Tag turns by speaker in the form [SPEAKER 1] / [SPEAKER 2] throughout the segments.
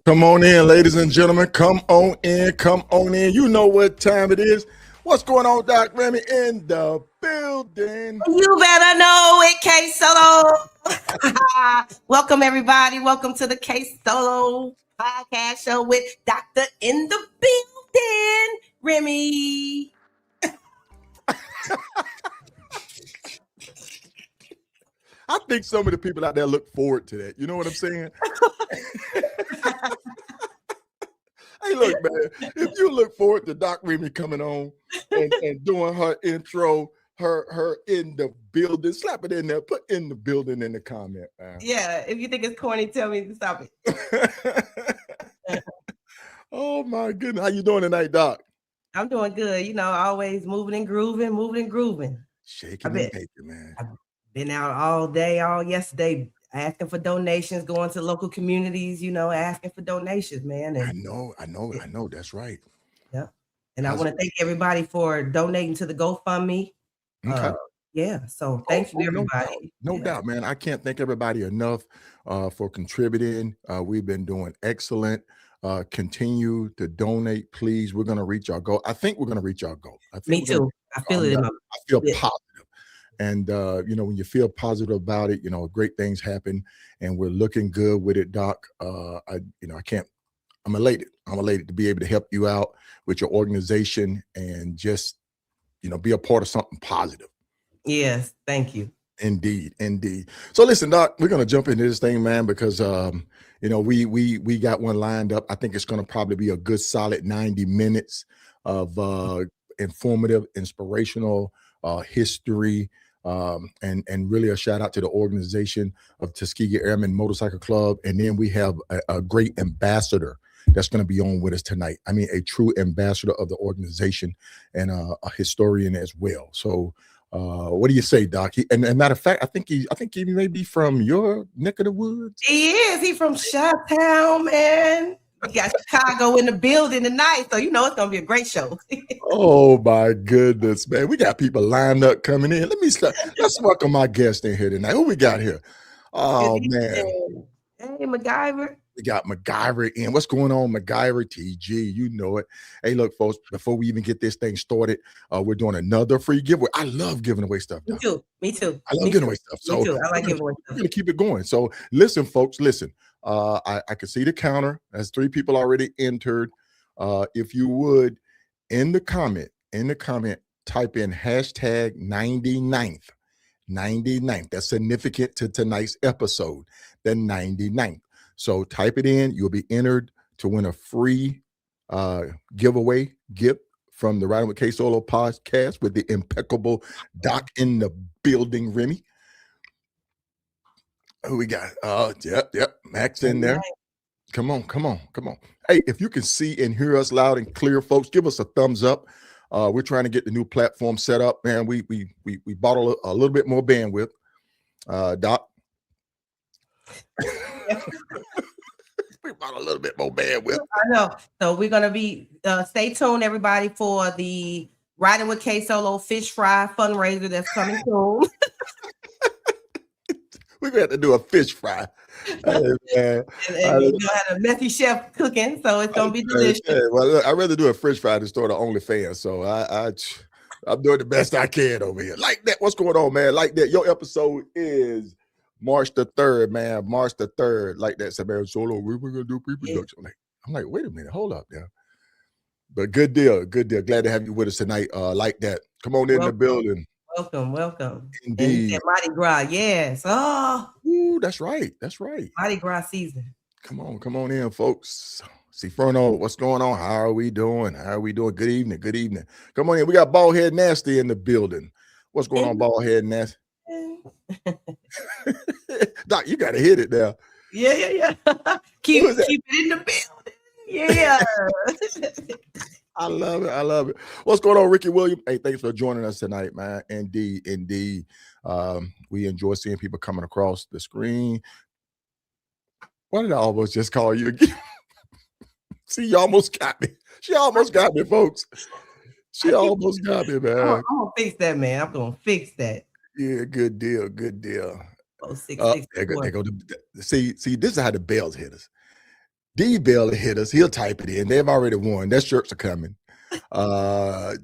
[SPEAKER 1] Come on in, ladies and gentlemen. Come on in. Come on in. You know what time it is. What's going on, Doc Remy in the building?
[SPEAKER 2] You better know it, KSolo. Welcome, everybody. Welcome to the KSolo podcast show with Doctor in the building, Remy.
[SPEAKER 1] I think some of the people out there look forward to that. You know what I'm saying? Hey, look, man, if you look forward to Doc Remy coming on and doing her intro, her in the building, slap it in there, put in the building in the comment, man.
[SPEAKER 2] Yeah, if you think it's corny, tell me to stop it.
[SPEAKER 1] Oh, my goodness. How you doing tonight, Doc?
[SPEAKER 2] I'm doing good. You know, always moving and grooving.
[SPEAKER 1] Shaking and baking, man.
[SPEAKER 2] I've been out all day, all yesterday, asking for donations, going to local communities, you know, asking for donations, man. And
[SPEAKER 1] I know. That's right.
[SPEAKER 2] Yeah. And I want to thank everybody for donating to the GoFundMe.
[SPEAKER 1] Okay.
[SPEAKER 2] Yeah. So thank you, everybody.
[SPEAKER 1] No doubt, man. I can't thank everybody enough for contributing. We've been doing excellent. Continue to donate, please. We're going to reach our goal. I think we're going to reach our goal.
[SPEAKER 2] Me too. I feel it.
[SPEAKER 1] I feel positive. And, you know, when you feel positive about it, you know, great things happen and we're looking good with it, Doc. I'm elated. I'm elated to be able to help you out with your organization and just, you know, be a part of something positive.
[SPEAKER 2] Yes. Thank you.
[SPEAKER 1] Indeed. So listen, Doc, we're going to jump into this thing, man, because, you know, we got one lined up. I think it's going to probably be a good solid 90 minutes of informative, inspirational history. And really a shout out to the organization of Tuskegee Airmen Motorcycle Club. And then we have a great ambassador that's going to be on with us tonight. I mean, a true ambassador of the organization and a historian as well. So what do you say, Doc? And matter of fact, I think he may be from your neck of the woods.
[SPEAKER 2] He is. He from Chi-Town, man. We got Chicago in the building tonight, so you know it's gonna be a great show.
[SPEAKER 1] Oh my goodness, man! We got people lined up coming in. Let's welcome my guest in here tonight. Who we got here? Oh man!
[SPEAKER 2] Hey, MacGyver.
[SPEAKER 1] We got MacGyver in. What's going on, MacGyver? TG, you know it. Hey, look, folks. Before we even get this thing started, we're doing another free giveaway. I love giving away stuff.
[SPEAKER 2] Me too.
[SPEAKER 1] I love giving away stuff. So
[SPEAKER 2] me too. I like giving away stuff.
[SPEAKER 1] We're gonna keep it going. So listen, folks. Listen. I can see the counter. There's 3 people already entered. If you would, in the comment, type in hashtag 99th. That's significant to tonight's episode, the 99th. So type it in. You'll be entered to win a free giveaway gift from the Riding With KSolo podcast with the impeccable Doc in the building, Remy. Who we got? Yep. Max in there. Come on. Hey, if you can see and hear us loud and clear, folks, give us a thumbs up. We're trying to get the new platform set up, man. We bought a little bit more bandwidth. Doc. We bought a little bit more bandwidth.
[SPEAKER 2] I know. So we're gonna be stay tuned, everybody, for the Riding With KSolo fish fry fundraiser that's coming soon.
[SPEAKER 1] We're gonna have to do a fish fry.
[SPEAKER 2] And you're gonna have a messy chef cooking, so it's gonna be delicious.
[SPEAKER 1] Well, look, I'd rather do a fish fry than start an OnlyFans. So I'm doing the best I can over here. Like that. What's going on, man? Like that. Your episode is March the 3rd, man. March the 3rd. Like that. So, man, Solo, we're going to do pre-production. I'm like, wait a minute. Hold up there. But good deal. Good deal. Glad to have you with us tonight. Like that. Come on in the building.
[SPEAKER 2] Welcome.
[SPEAKER 1] Indeed.
[SPEAKER 2] And he said Mardi Gras. Yes. Oh.
[SPEAKER 1] Ooh, that's right. That's right.
[SPEAKER 2] Mardi Gras season.
[SPEAKER 1] Come on in, folks. See, Ferno, what's going on? How are we doing? Good evening. Come on in. We got Bald Head Nasty in the building. What's going on, Bald Head Nasty? Doc, you got to hit it now.
[SPEAKER 2] Yeah. keep it in the building. Yeah.
[SPEAKER 1] I love it. What's going on, Ricky Williams? Hey, thanks for joining us tonight, man. Indeed. We enjoy seeing people coming across the screen. Why did I almost just call you again? See, you almost got me. She almost got me, folks. She almost got me, man.
[SPEAKER 2] I'm gonna fix that, man. I'm gonna fix that.
[SPEAKER 1] Yeah, good deal.
[SPEAKER 2] Oh, 664.
[SPEAKER 1] They go see, this is how the bells hit us. D Bell hit us. He'll type it in. They've already won. Their shirts are coming. And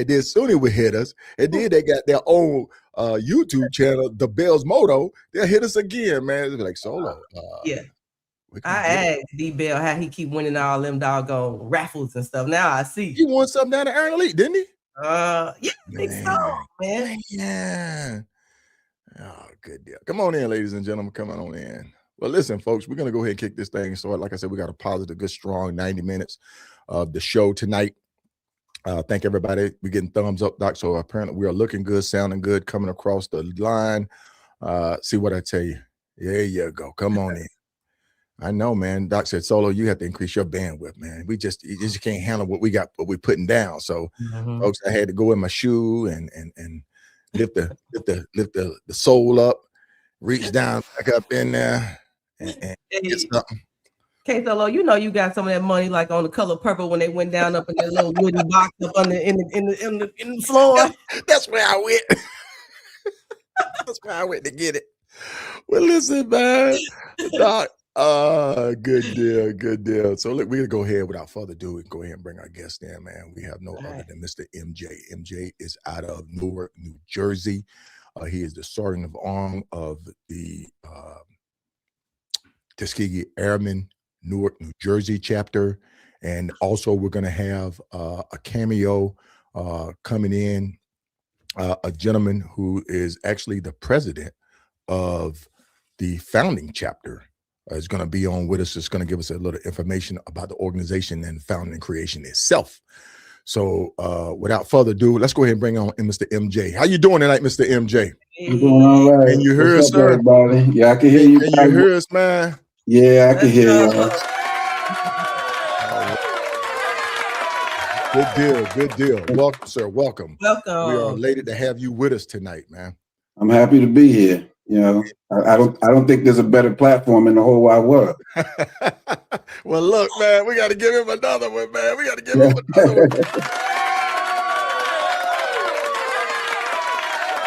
[SPEAKER 1] then Sunni will hit us. And then they got their own YouTube channel, The Bells Moto. They'll hit us again, man. They'll be like, Solo.
[SPEAKER 2] Yeah. I asked D Bell how he keep winning all them doggone raffles and stuff. Now I see.
[SPEAKER 1] He won something down at Iron Elite, didn't he?
[SPEAKER 2] Yeah, I think so, man.
[SPEAKER 1] Yeah. Oh, good deal. Come on in, ladies and gentlemen. Come on in. Well, listen, folks, we're going to go ahead and kick this thing. So, like I said, we got a positive, good, strong 90 minutes of the show tonight. Thank everybody. We're getting thumbs up, Doc. So apparently we are looking good, sounding good, coming across the line. See what I tell you. There you go. Come on in. I know, man. Doc said, Solo, you have to increase your bandwidth, man. You just can't handle what we're putting down. So, folks, I had to go in my shoe and lift the sole up, reach down, back up in there, and get something.
[SPEAKER 2] KSolo, you know you got some of that money like on The Color Purple when they went down up in that little wooden box up in the floor.
[SPEAKER 1] That's where I went. That's where I went to get it. Well, listen, man. Doc, good deal. So look, we're gonna go ahead without further ado. We can go ahead and bring our guest in, man. We have no other than Mr. MJ. MJ is out of Newark, New Jersey. He is the sergeant of arms of the Tuskegee Airmen Newark, New Jersey chapter. And also we're going to have a cameo coming in, a gentleman who is actually the president of the founding chapter is going to be on with us. It's going to give us a little information about the organization and founding and creation itself. So without further ado, let's go ahead and bring on Mr. MJ. How you doing tonight, Mr. MJ?
[SPEAKER 3] I'm doing all right.
[SPEAKER 1] Can you hear us, sir?
[SPEAKER 3] Everybody? Yeah, I can hear you.
[SPEAKER 1] Can you hear us, man?
[SPEAKER 3] Yeah, I can hear you.
[SPEAKER 1] Good deal. Welcome, sir. Welcome. We are
[SPEAKER 2] Welcome.
[SPEAKER 1] elated to have you with us tonight, man.
[SPEAKER 3] I'm happy to be here. You know, I don't think there's a better platform in the whole wide world.
[SPEAKER 1] Well, look, man, we got to give him another one, man. We got to give him another one.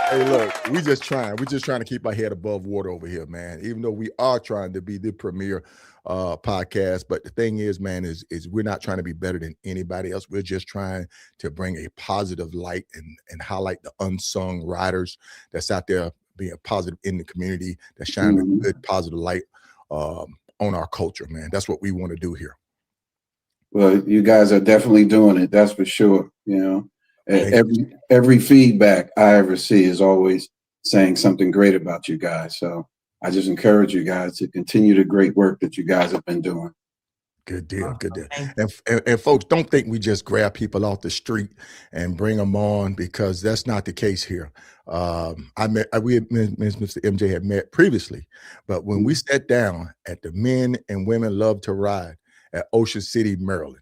[SPEAKER 1] Hey, look, we're just trying to keep our head above water over here, man. Even though we are trying to be the premier podcast, but the thing is, man, is we're not trying to be better than anybody else. We're just trying to bring a positive light and highlight the unsung riders that's out there being positive in the community, that's shining a good positive light on our culture, man. That's what we want to do here.
[SPEAKER 3] Well, you guys are definitely doing it. That's for sure. You know, every feedback I ever see is always saying something great about you guys. So I just encourage you guys to continue the great work that you guys have been doing.
[SPEAKER 1] Good deal. And folks, don't think we just grab people off the street and bring them on, because that's not the case here. Mr. MJ had met previously, but when we sat down at the Men and Women Love to Ride at Ocean City, Maryland,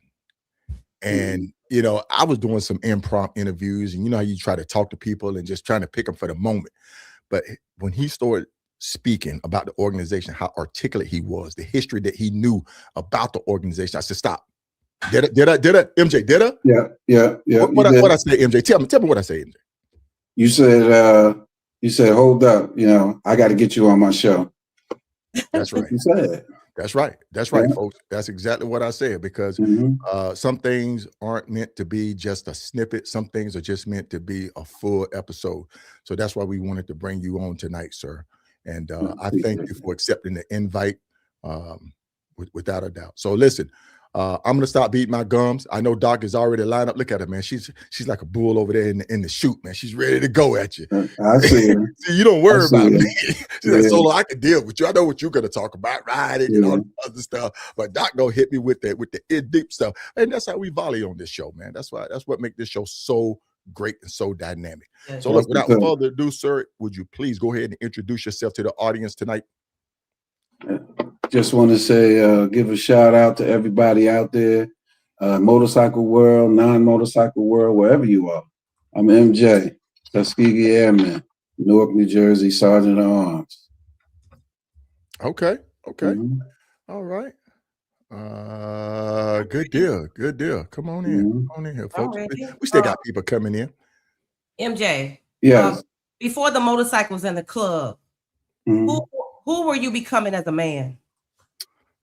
[SPEAKER 1] and you know, I was doing some impromptu interviews, and you know how you try to talk to people and just trying to pick them for the moment. But when he started speaking about the organization, how articulate he was, the history that he knew about the organization, I said, stop. Did I? MJ, did I?
[SPEAKER 3] Yeah.
[SPEAKER 1] What I say, MJ? Tell me what I say, MJ.
[SPEAKER 3] You said, hold up, you know, I got to get you on my show.
[SPEAKER 1] That's right.
[SPEAKER 3] You said.
[SPEAKER 1] That's right. That's right,
[SPEAKER 3] Yeah.
[SPEAKER 1] folks. That's exactly what I said, because some things aren't meant to be just a snippet. Some things are just meant to be a full episode. So that's why we wanted to bring you on tonight, sir. And I thank you for accepting the invite, without a doubt. So listen, I'm going to stop beating my gums. I know Doc is already lined up. Look at her, man. She's like a bull over there in the chute, man. She's ready to go at you.
[SPEAKER 3] I see her.
[SPEAKER 1] See, you don't worry about me. She's like,
[SPEAKER 3] Yeah.
[SPEAKER 1] Solo, I can deal with you. I know what you're going to talk about, riding and all the other stuff. But Doc gonna hit me with the deep stuff. And that's how we volley on this show, man. That's what makes this show so great and so dynamic.
[SPEAKER 2] Yeah.
[SPEAKER 1] So look, without further ado, sir, would you please go ahead and introduce yourself to the audience tonight?
[SPEAKER 3] Just want to say, give a shout out to everybody out there, motorcycle world, non-motorcycle world, wherever you are. I'm MJ, Tuskegee Airmen, Newark, New Jersey, Sergeant at Arms.
[SPEAKER 1] Okay. All right. Good deal. Come on in. Come on in here, folks. We still got people coming in.
[SPEAKER 2] MJ.
[SPEAKER 3] Yes.
[SPEAKER 2] Before the motorcycles in the club, who were you becoming as a man?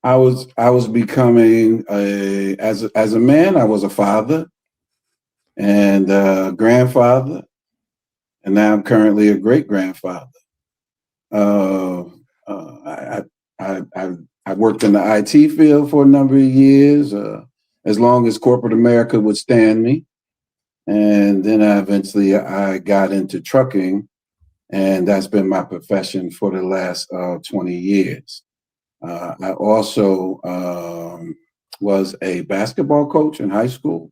[SPEAKER 3] I was becoming as a man. I was a father and a grandfather, and now I'm currently a great grandfather. I worked in the IT field for a number of years, as long as corporate America would stand me, and then I got into trucking, and that's been my profession for the last 20 years. I also was a basketball coach in high school.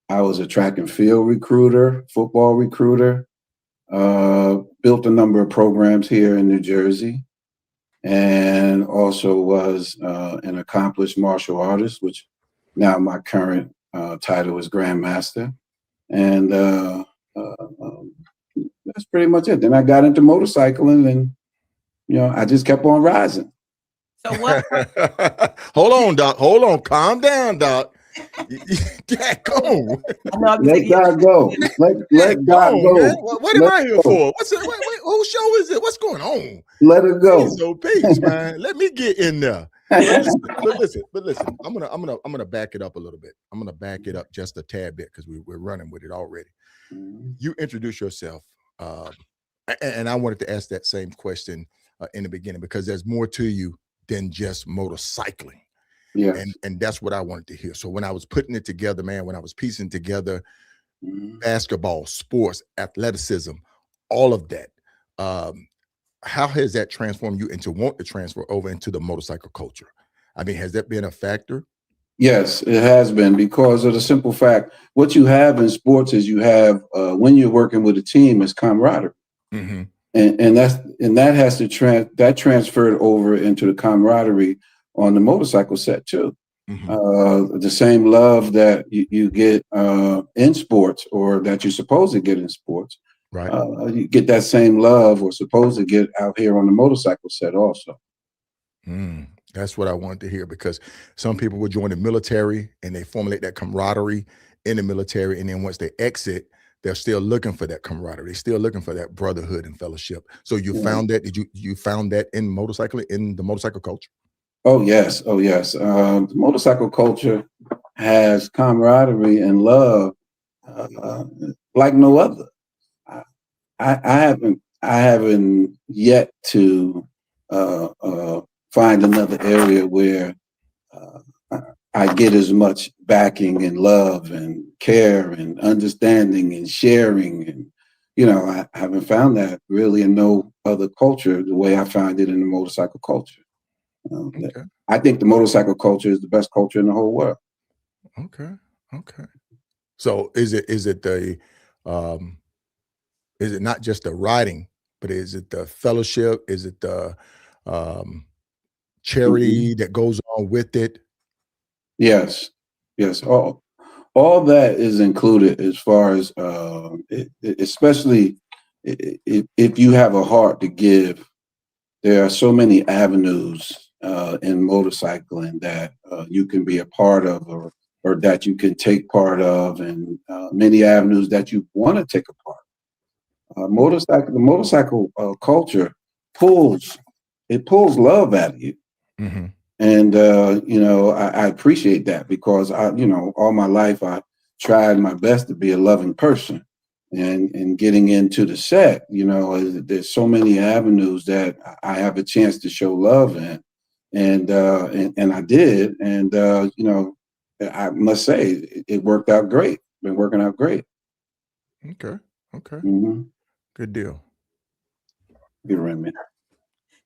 [SPEAKER 3] I was a track and field recruiter, football recruiter, built a number of programs here in New Jersey, and also was an accomplished martial artist, which now my current title is Grandmaster. And that's pretty much it. Then I got into motorcycling, and I just kept on rising.
[SPEAKER 2] So what?
[SPEAKER 1] Hold on, Doc. Hold on. Calm down, Doc. Yeah, go.
[SPEAKER 3] Let God go. Let God go.
[SPEAKER 1] What am I here for? Whose show is it? What's going on?
[SPEAKER 3] Let it go.
[SPEAKER 1] So peace, man. Let me get in there. But listen. I'm gonna back it up a little bit. I'm gonna back it up just a tad bit because we're running with it already. You introduce yourself, and I wanted to ask that same question in the beginning because there's more to you than just motorcycling. Yeah. And that's what I wanted to hear. So when I was putting it together, man, when I was piecing together basketball, sports, athleticism, all of that, how has that transformed you into want to transfer over into the motorcycle culture? I mean, has that been a factor?
[SPEAKER 3] Yes, it has been, because of the simple fact, what you have in sports is you have, when you're working with a team, is camaraderie. And that has to transferred over into the camaraderie on the motorcycle set too. The same love that you get in sports, or that you're supposed to get in sports, right? You get that same love, or supposed to get out here on the motorcycle set also.
[SPEAKER 1] That's what I wanted to hear, because some people will join the military and they formulate that camaraderie in the military, and then once they exit, they're still looking for that camaraderie. They're still looking for that brotherhood and fellowship. So you found that? Did you found that in the motorcycle culture?
[SPEAKER 3] Oh yes. The motorcycle culture has camaraderie and love like no other. I haven't yet to find another area where I get as much backing and love and care and understanding and sharing. And, I haven't found that really in no other culture the way I find it in the motorcycle culture. I think the motorcycle culture is the best culture in the whole world.
[SPEAKER 1] Okay. So is it not just the riding, but is it the fellowship? Is it the charity that goes on with it?
[SPEAKER 3] Yes. All that is included, as far as especially if you have a heart to give. There are so many avenues in motorcycling that you can be a part of, or that you can take part of, and many avenues that you want to take a part. The motorcycle culture pulls love out of you. And, I appreciate that because all my life I tried my best to be a loving person. And getting into the set, there's so many avenues that I have a chance to show love in. And I did. And, I must say it worked out great. Been working out great.
[SPEAKER 1] Okay.
[SPEAKER 3] Mm-hmm.
[SPEAKER 1] Good deal.
[SPEAKER 3] Good, Remy.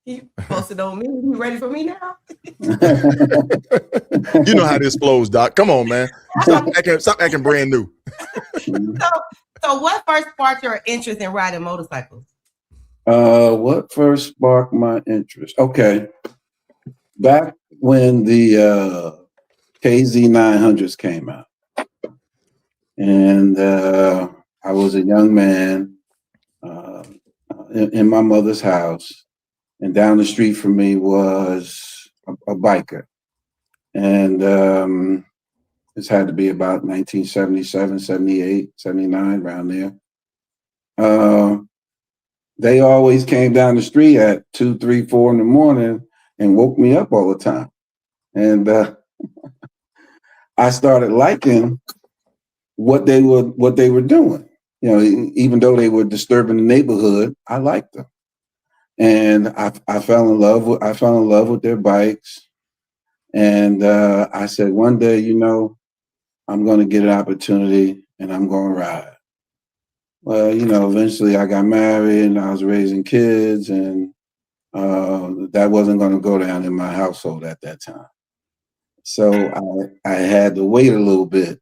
[SPEAKER 2] You posted on me. You ready for me now?
[SPEAKER 1] You know how this flows, Doc. Come on, man. Stop acting brand new.
[SPEAKER 2] So what first sparked your interest in riding motorcycles?
[SPEAKER 3] What first sparked my interest? Okay. Back when the KZ900s came out. And I was a young man in my mother's house. And down the street from me was a biker. And this had to be about 1977, 78, 79, around there. They always came down the street at 2, 3, 4 in the morning and woke me up all the time. And I started liking what they were doing. Even though they were disturbing the neighborhood, I liked them. And I fell in love with their bikes. And I said, one day, I'm going to get an opportunity and I'm going to ride. Well, eventually I got married and I was raising kids, and that wasn't going to go down in my household at that time. So I had to wait a little bit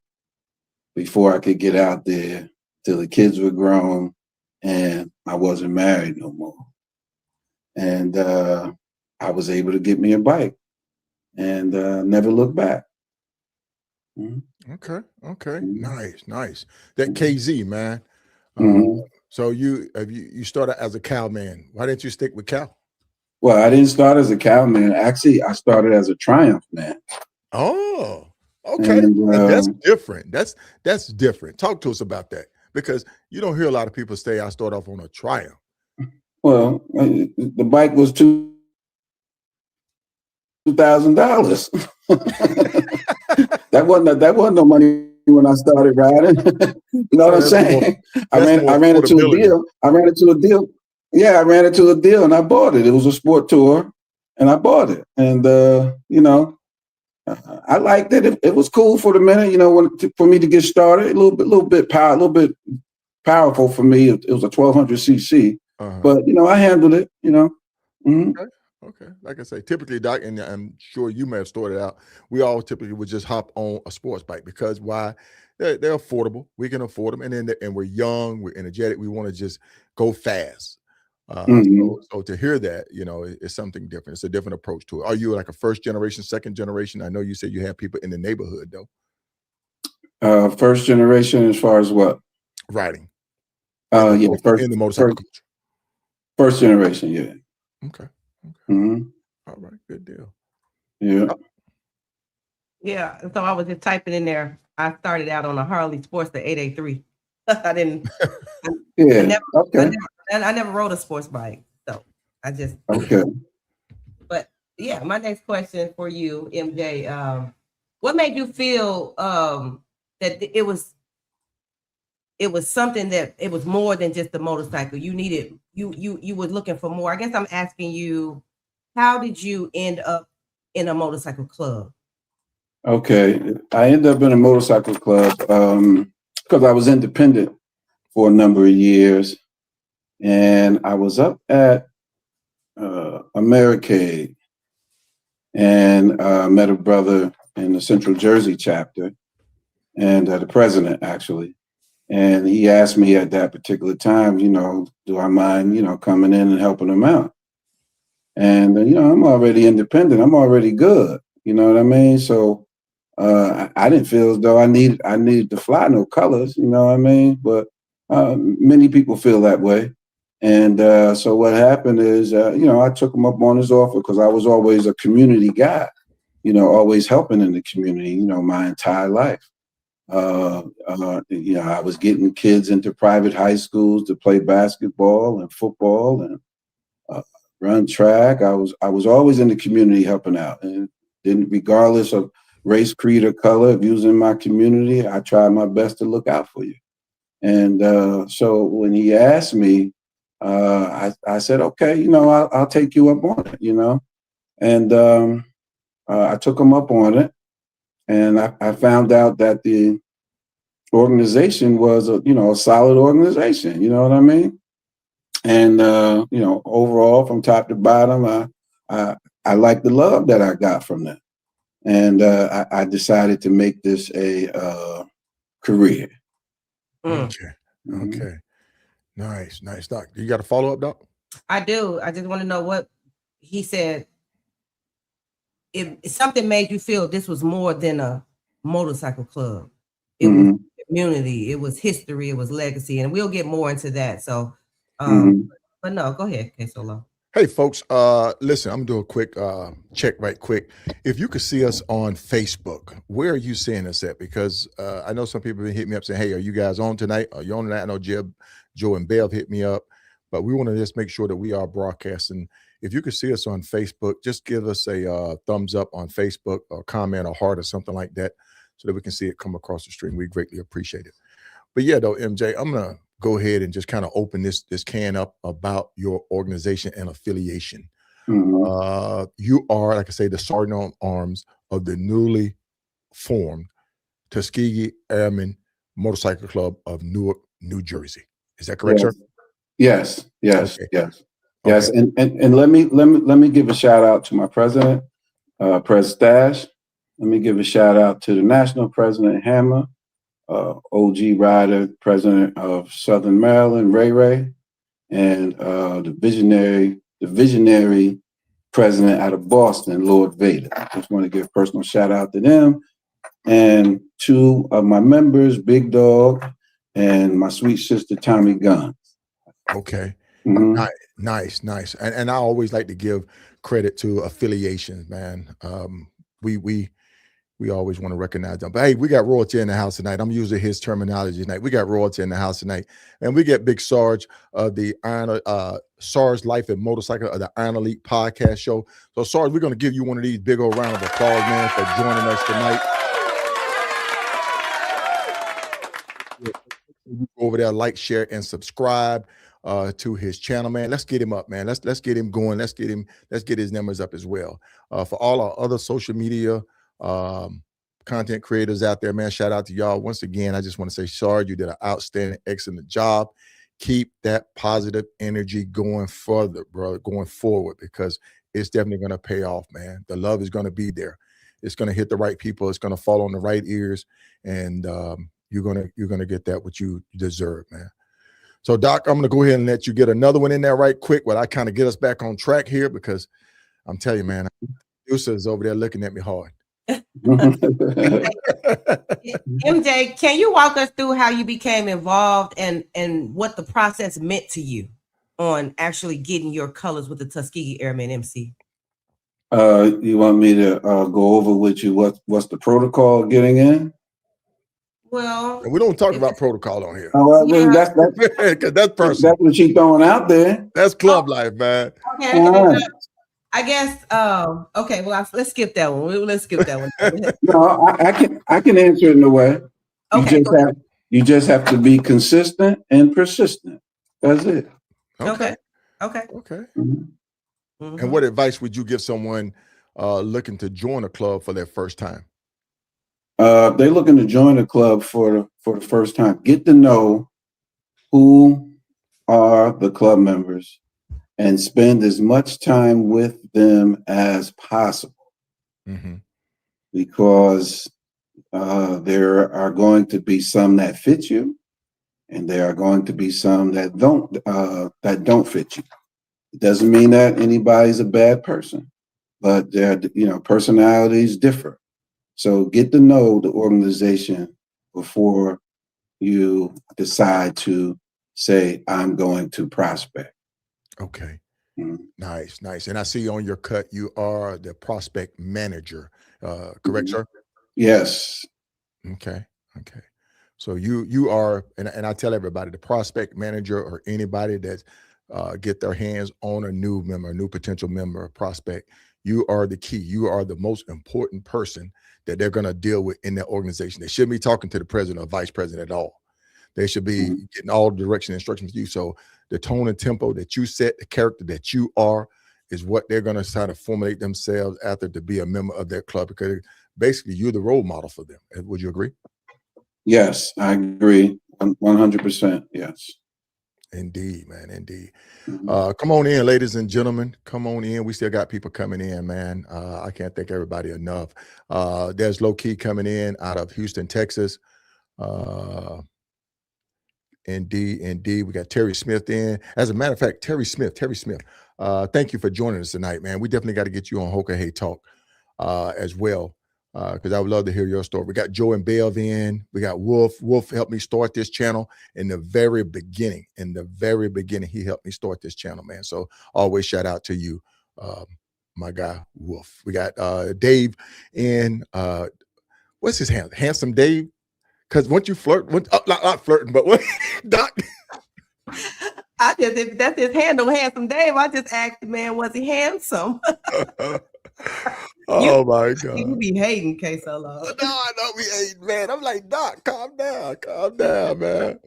[SPEAKER 3] before I could get out there till the kids were grown and I wasn't married no more. And I was able to get me a bike and never looked back. Mm-hmm.
[SPEAKER 1] Okay. Nice. That KZ, man.
[SPEAKER 3] Mm-hmm.
[SPEAKER 1] So you started as a cowman. Why didn't you stick with cow?
[SPEAKER 3] Well, I didn't start as a cowman. Actually, I started as a Triumph man.
[SPEAKER 1] Oh, okay. And that's different. That's different. Talk to us about that, because you don't hear a lot of people say I start off on a Triumph.
[SPEAKER 3] Well, the bike was $2,000. That wasn't no money when I started riding. You know what I'm saying? I ran into a deal. Yeah, I ran into a deal and I bought it. It was a sport tour, and I bought it. And I liked it. It was cool for the minute. For me to get started, a little bit powerful for me. It was a 1200 cc, but I handled it. Mm-hmm.
[SPEAKER 1] Okay. Like I say, typically, Doc, and I'm sure you may have started out, we all typically would just hop on a sports bike because why? They're affordable. We can afford them, and we're young, we're energetic. We want to just go fast. So to hear that, it's something different. It's a different approach to it. Are you like a first generation, second generation? I know you said you have people in the neighborhood though.
[SPEAKER 3] First generation as far as what?
[SPEAKER 1] Riding.
[SPEAKER 3] Yeah, first
[SPEAKER 1] in the motorcycle culture.
[SPEAKER 3] First generation, yeah.
[SPEAKER 1] Okay.
[SPEAKER 3] Mm-hmm.
[SPEAKER 1] All right, good deal.
[SPEAKER 3] Yeah.
[SPEAKER 2] Yeah. So I was just typing in there. I started out on a Harley Sportster 883. I didn't. I never rode a sports bike, so I just.
[SPEAKER 3] Okay.
[SPEAKER 2] But yeah, my next question for you, MJ. What made you feel that it was something that it was more than just the motorcycle? You needed you were looking for more. I guess I'm asking you, how did you end up in a motorcycle club?
[SPEAKER 3] Okay, I ended up in a motorcycle club because I was independent for a number of years, and I was up at Americade and met a brother in the Central Jersey chapter, and the president actually. And he asked me at that particular time, do I mind, coming in and helping him out? And, I'm already independent. I'm already good. You know what I mean? So I didn't feel as though I needed to fly no colors. You know what I mean? But many people feel that way. And so what happened is, I took him up on his offer because I was always a community guy, always helping in the community, my entire life. I was getting kids into private high schools to play basketball and football and run track. I was always in the community helping out. And Didn't, regardless of race, creed, or color, if you was in my community, I tried my best to look out for you. And so when he asked me, I said, okay, you know, I'll take you up on it, you know. And I took him up on it, and I found out that the organization was a solid organization, you know what I mean? And you know, overall, from top to bottom, I like the love that I got from them, and I decided to make this a career.
[SPEAKER 1] Okay. Okay. Nice. Doc, you got a follow-up, Doc?
[SPEAKER 2] I do. I just want to know what he said. If something made you feel this was more than a motorcycle club, it was community, it was history, it was legacy, and we'll get more into that. So, but no, go ahead, KSolo.
[SPEAKER 1] Hey, folks, listen, I'm going to do a quick check right quick. If you could see us on Facebook, where are you seeing us at? Because I know some people hit me up saying, hey, are you guys on tonight? Are you on tonight? I know Joe and Bev hit me up, but we want to just make sure that we are broadcasting. If you could see us on Facebook, just give us a thumbs up on Facebook, or comment, or heart, or something like that, so that we can see it come across the stream. We greatly appreciate it. But yeah, though, MJ, I'm going to go ahead and just kind of open this can up about your organization and affiliation. You are, like I say, the sergeant at arms of the newly formed Tuskegee Airmen Motorcycle Club of Newark, New Jersey. Is that correct, sir?
[SPEAKER 3] Yes.
[SPEAKER 1] Okay.
[SPEAKER 3] Yes. And let me give a shout out to my president, Pres Stash. Let me give a shout out to the national president, Hammer. OG Rider, president of Southern Maryland, Ray, and the visionary president out of Boston, Lord Vader. I just want to give a personal shout out to them. And two of my members, Big Dog, and my sweet sister, Tommy Guns.
[SPEAKER 1] Okay. Nice. And I always like to give credit to affiliations, man. We always want to recognize them. But hey, we got royalty in the house tonight. I'm using his terminology tonight. We got royalty in the house tonight. And we get Big Sarge of the Sarge Life and Motorcycle of the Iron Elite podcast show. So Sarge, we're going to give you one of these big old round of applause, man, for joining us tonight. Over there, like, share, and subscribe to his channel, man. Let's get him up, man. Let's get him going. Let's get his numbers up as well. For all our other social media content creators out there, man, shout out to y'all. Once again, I just want to say, Sarge, you did an outstanding, excellent job. Keep that positive energy going further, bro, going forward, because it's definitely going to pay off, man. The love is going to be there. It's going to hit the right people. It's going to fall on the right ears, and you're gonna get that what you deserve, man. So, Doc, I'm gonna go ahead and let you get another one in there right quick, while I kind of get us back on track here, because I'm telling you, man, Usa is over there looking at me hard.
[SPEAKER 2] MJ, can you walk us through how you became involved and what the process meant to you on actually getting your colors with the Tuskegee Airmen MC?
[SPEAKER 3] You want me to go over with you what's the protocol getting in?
[SPEAKER 2] Well,
[SPEAKER 1] we don't talk about protocol on here.
[SPEAKER 3] Oh, well, that's
[SPEAKER 1] that's personal.
[SPEAKER 3] That's what she's throwing out there.
[SPEAKER 1] That's club life, man.
[SPEAKER 2] Okay. I guess. Okay. Well, let's skip that one. Let's skip that one.
[SPEAKER 3] No, I can answer it in a way.
[SPEAKER 2] Okay.
[SPEAKER 3] You just have to be consistent and persistent. That's it.
[SPEAKER 2] Okay.
[SPEAKER 1] And what advice would you give someone looking to join a club for their first time?
[SPEAKER 3] They're looking to join a club for the first time. Get to know who are the club members and spend as much time with them as possible. Because there are going to be some that fit you, and there are going to be some that don't fit you. It doesn't mean that anybody's a bad person, but personalities differ. So get to know the organization before you decide to say, I'm going to prospect.
[SPEAKER 1] Okay. Nice. And I see on your cut, you are the prospect manager, correct, sir?
[SPEAKER 3] Yes.
[SPEAKER 1] Okay. So you are, and I tell everybody, the prospect manager, or anybody that's get their hands on a new member, a new potential member, a prospect, You are the key. You are the most important person that they're going to deal with in that organization. They shouldn't be talking to the president or vice president at all. They should be getting all direction and instructions to you. So the tone and tempo that you set, the character that you are, is what they're going to try to formulate themselves after to be a member of their club, because basically you're the role model for them. Would you agree?
[SPEAKER 3] Yes, I agree. 100%. Yes.
[SPEAKER 1] Indeed, man. Indeed. Come on in, ladies and gentlemen. Come on in. We still got people coming in, man. I can't thank everybody enough. There's Low Key coming in out of Houston, Texas. Indeed. We got Terry Smith in. As a matter of fact, Terry Smith. Thank you for joining us tonight, man. We definitely got to get you on Hoka Hey Talk as well, because I would love to hear your story. We got Joe and Bev in. We got Wolf. Wolf helped me start this channel in the very beginning. He helped me start this channel, man. So always shout out to you, my guy, Wolf. We got Dave in. What's his handle? Handsome Dave. Because once you flirt, not flirting, but what, Doc?
[SPEAKER 2] If that's his handle, Handsome Dave, I just asked the man, was he handsome?
[SPEAKER 1] Oh my God.
[SPEAKER 2] You be hating KSolo.
[SPEAKER 1] No, I don't be hating, man. I'm like, Doc, calm down, man.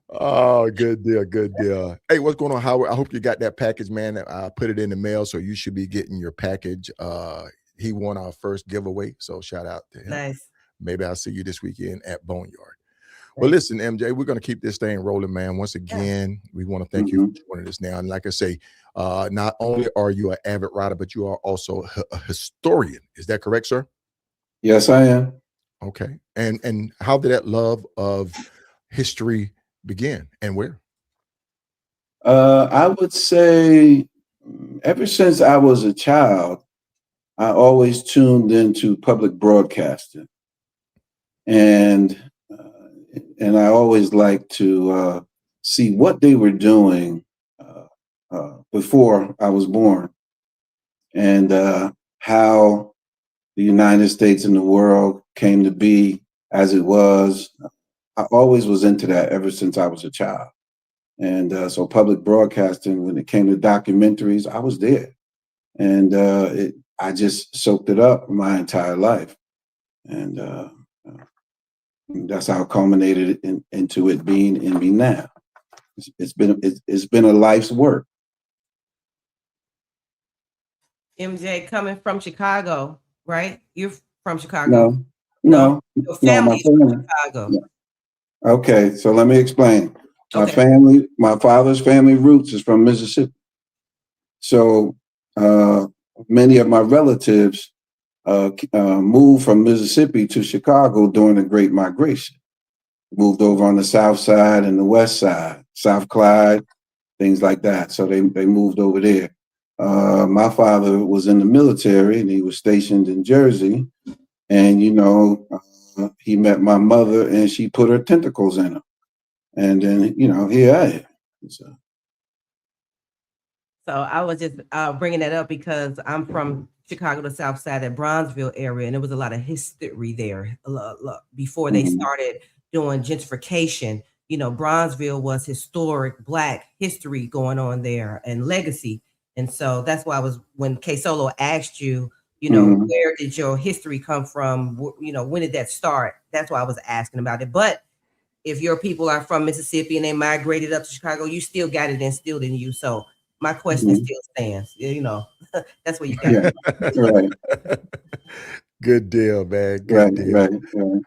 [SPEAKER 1] Oh, good deal. Hey, what's going on, Howard? I hope you got that package, man. I put it in the mail, so you should be getting your package. He won our first giveaway, so shout out to him.
[SPEAKER 2] Nice.
[SPEAKER 1] Maybe I'll see you this weekend at Boneyard. Well, listen, MJ, we're going to keep this thing rolling, man. Once again, we want to thank you for joining us now. And like I say, not only are you an avid rider, but you are also a historian. Is that correct, sir?
[SPEAKER 3] Yes, I am.
[SPEAKER 1] Okay. And how did that love of history begin and where?
[SPEAKER 3] I would say ever since I was a child, I always tuned into public broadcasting. And I always liked to see what they were doing before I was born, and how the United States and the world came to be as it was. I always was into that ever since I was a child. And so public broadcasting, when it came to documentaries, I was there. And I just soaked it up my entire life. And that's how it culminated into it being in me now. It's been a life's work.
[SPEAKER 2] MJ, coming from Chicago, right? You're from Chicago.
[SPEAKER 3] No,
[SPEAKER 2] Your family is from Chicago.
[SPEAKER 3] Yeah. Okay, so let me explain. My father's family roots is from Mississippi. So many of my relatives moved from Mississippi to Chicago during the Great Migration. Moved over on the south side and the west side, South Clyde, things like that. So they moved over there. My father was in the military and he was stationed in Jersey. And, he met my mother and she put her tentacles in him. And then, here I am. So
[SPEAKER 2] I was just bringing that up because I'm from Chicago, the south side, at Bronzeville area, and there was a lot of history there before they started doing gentrification. Bronzeville was historic Black history going on there and legacy. And so that's why when KSolo asked you, where did your history come from? When did that start? That's why I was asking about it. But if your people are from Mississippi and they migrated up to Chicago, you still got it instilled in you. So my question still stands. That's where you got it.
[SPEAKER 3] Right.
[SPEAKER 1] Good deal, man. Good deal.
[SPEAKER 3] Right.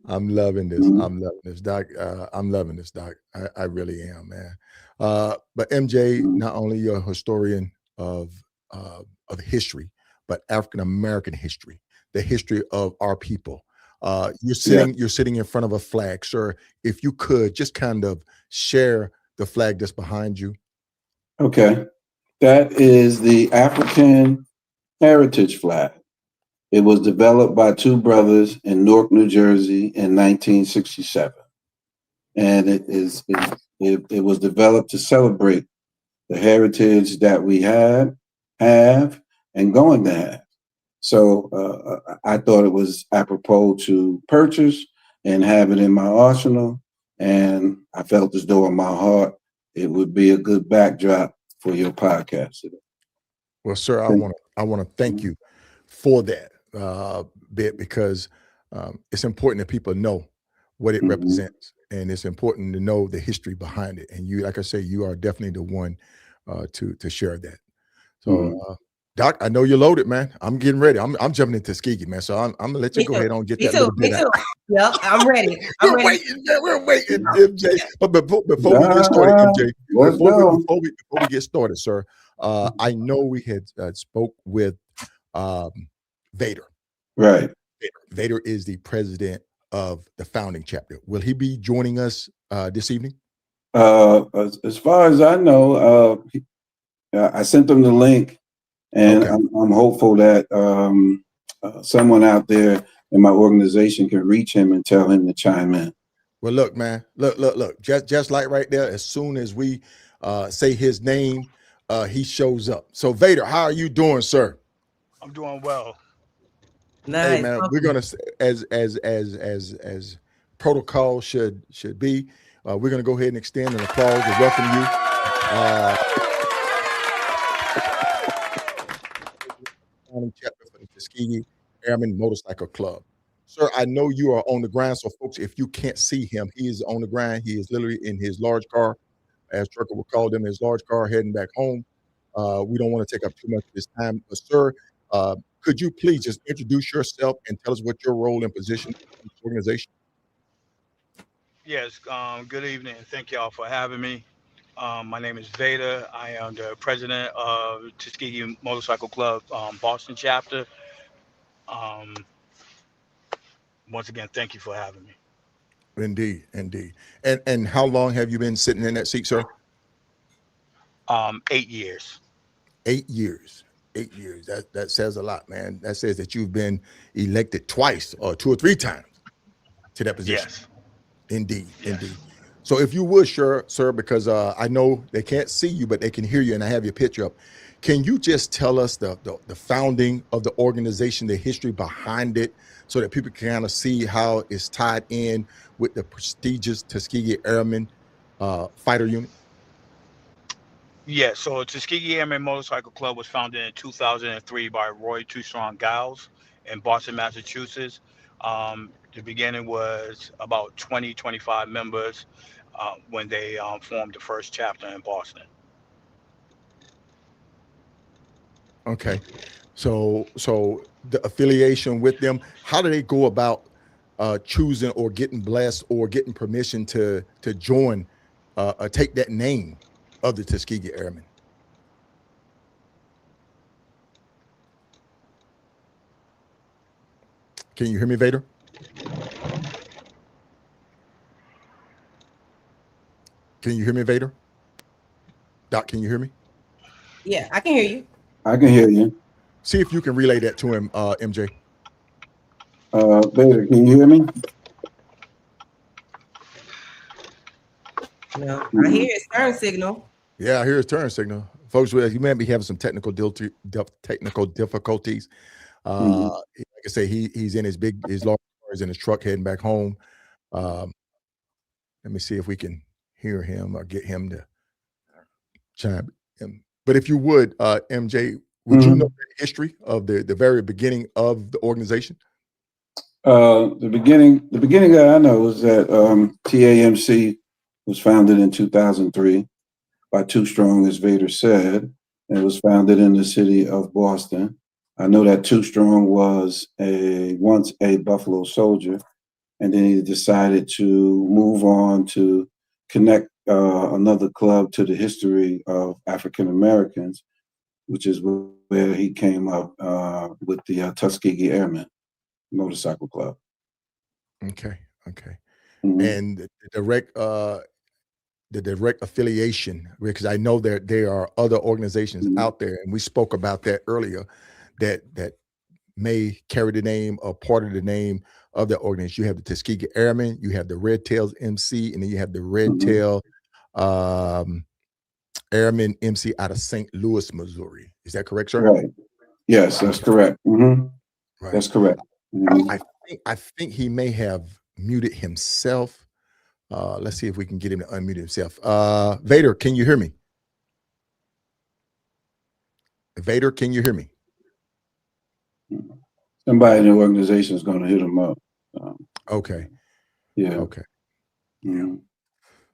[SPEAKER 1] I'm loving this. I'm loving this, Doc. I'm loving this, Doc. I really am, man. But MJ, not only you're a historian of history, but African American history, the history of our people. You're sitting in front of a flag, sir. If you could just kind of share the flag that's behind you.
[SPEAKER 3] Okay. That is the African Heritage Flag. It was developed by two brothers in Newark, New Jersey in 1967. And it was developed to celebrate the heritage that we have, and going to have. So I thought it was apropos to purchase and have it in my arsenal. And I felt as though in my heart, it would be a good backdrop for your podcast today.
[SPEAKER 1] Well, sir, I I want to thank you for that bit, because it's important that people know what it represents, and it's important to know the history behind it. And you, like I say, you are definitely the one to share that. So, Doc, I know you're loaded, man. I'm getting ready. I'm jumping into Tuskegee, man. So I'm gonna let you go ahead and get that little bit out.
[SPEAKER 2] Yep, I'm ready.
[SPEAKER 1] We're waiting, man. We're waiting, MJ. But before we get started, MJ, before we get started, sir, I know we had spoke with Vader.
[SPEAKER 3] Right.
[SPEAKER 1] Vader is the president of the founding chapter. Will he be joining us this evening?
[SPEAKER 3] As far as I know, I sent them the link, and
[SPEAKER 1] Okay.
[SPEAKER 3] I'm hopeful that someone out there in my organization can reach him and tell him to chime in.
[SPEAKER 1] Well, look, man, look, just like right there, as soon as we say his name, he shows up. So Vader, how are you doing, sir?
[SPEAKER 4] I'm doing well.
[SPEAKER 2] Nice.
[SPEAKER 1] Hey, man, we're gonna, as protocol should be, we're gonna go ahead and extend an applause to welcome you. Chapter for the Tuskegee Airmen Motorcycle Club. Sir, I know you are on the ground, so folks, if you can't see him, he is on the ground. He is literally in his large car, as Trucker would call them, his large car, heading back home. We don't want to take up too much of his time, but sir, could you please just introduce yourself and tell us what your role and position in the organization?
[SPEAKER 4] Yes, good evening. Thank y'all for having me. My name is Vader. I am the president of Tuskegee Motorcycle Club, Boston chapter. Um, Once again, thank you for having me.
[SPEAKER 1] Indeed. And how long have you been sitting in that seat, sir?
[SPEAKER 4] 8 years.
[SPEAKER 1] 8 years. 8 years. That says a lot, man. That says that you've been elected twice or 2 or 3 times to that position.
[SPEAKER 4] Yes.
[SPEAKER 1] Indeed.
[SPEAKER 4] Yes.
[SPEAKER 1] So if you would, sir, because I know they can't see you, but they can hear you, and I have your picture up. Can you just tell us the founding of the organization, the history behind it, so that people can kind of see how it's tied in with the prestigious Tuskegee Airmen fighter unit?
[SPEAKER 4] Yeah, so Tuskegee Airmen Motorcycle Club was founded in 2003 by Roy Too Strong Giles in Boston, Massachusetts. The beginning was about 25 members when they formed the first chapter in Boston.
[SPEAKER 1] Okay. So the affiliation with them, how do they go about choosing or getting blessed or getting permission to join, take that name of the Tuskegee Airmen? Can you hear me, Vader? Can you hear me, Vader? Doc, can you hear me?
[SPEAKER 2] Yeah, I can hear you.
[SPEAKER 3] I can hear you.
[SPEAKER 1] See if you can relay that to him, MJ.
[SPEAKER 3] Vader, can you hear me?
[SPEAKER 2] No, I hear his turn signal.
[SPEAKER 1] Yeah, I hear his turn signal. Folks, you may be having some technical difficulties. Like I say, he's in his large car, he's in his truck heading back home. Let me see if we can hear him or get him to chime in. But if you would, MJ, would you know the history of the very beginning of the organization?
[SPEAKER 3] The beginning that I know is that TAMC was founded in 2003 by Too Strong, as Vader said, and it was founded in the city of Boston. I know that Too Strong was once a Buffalo soldier, and then he decided to move on to connect another club to the history of African Americans, which is where he came up with the Tuskegee Airmen Motorcycle Club.
[SPEAKER 1] Okay. And the direct affiliation, because I know there are other organizations out there, and we spoke about that earlier, that may carry the name or part of the name of the organization. You have the Tuskegee Airmen, you have the Red Tails MC, and then you have the Red Tail Airmen MC out of St. Louis, Missouri. Is that correct, sir?
[SPEAKER 3] Right. Yes, that's correct.
[SPEAKER 1] Right.
[SPEAKER 3] That's correct.
[SPEAKER 1] I think he may have muted himself. Let's see if we can get him to unmute himself. Vader, can you hear me? Vader, can you hear me?
[SPEAKER 3] Somebody in the organization is going to hit him up.
[SPEAKER 1] Okay.
[SPEAKER 3] Yeah.
[SPEAKER 1] Okay.
[SPEAKER 3] Yeah.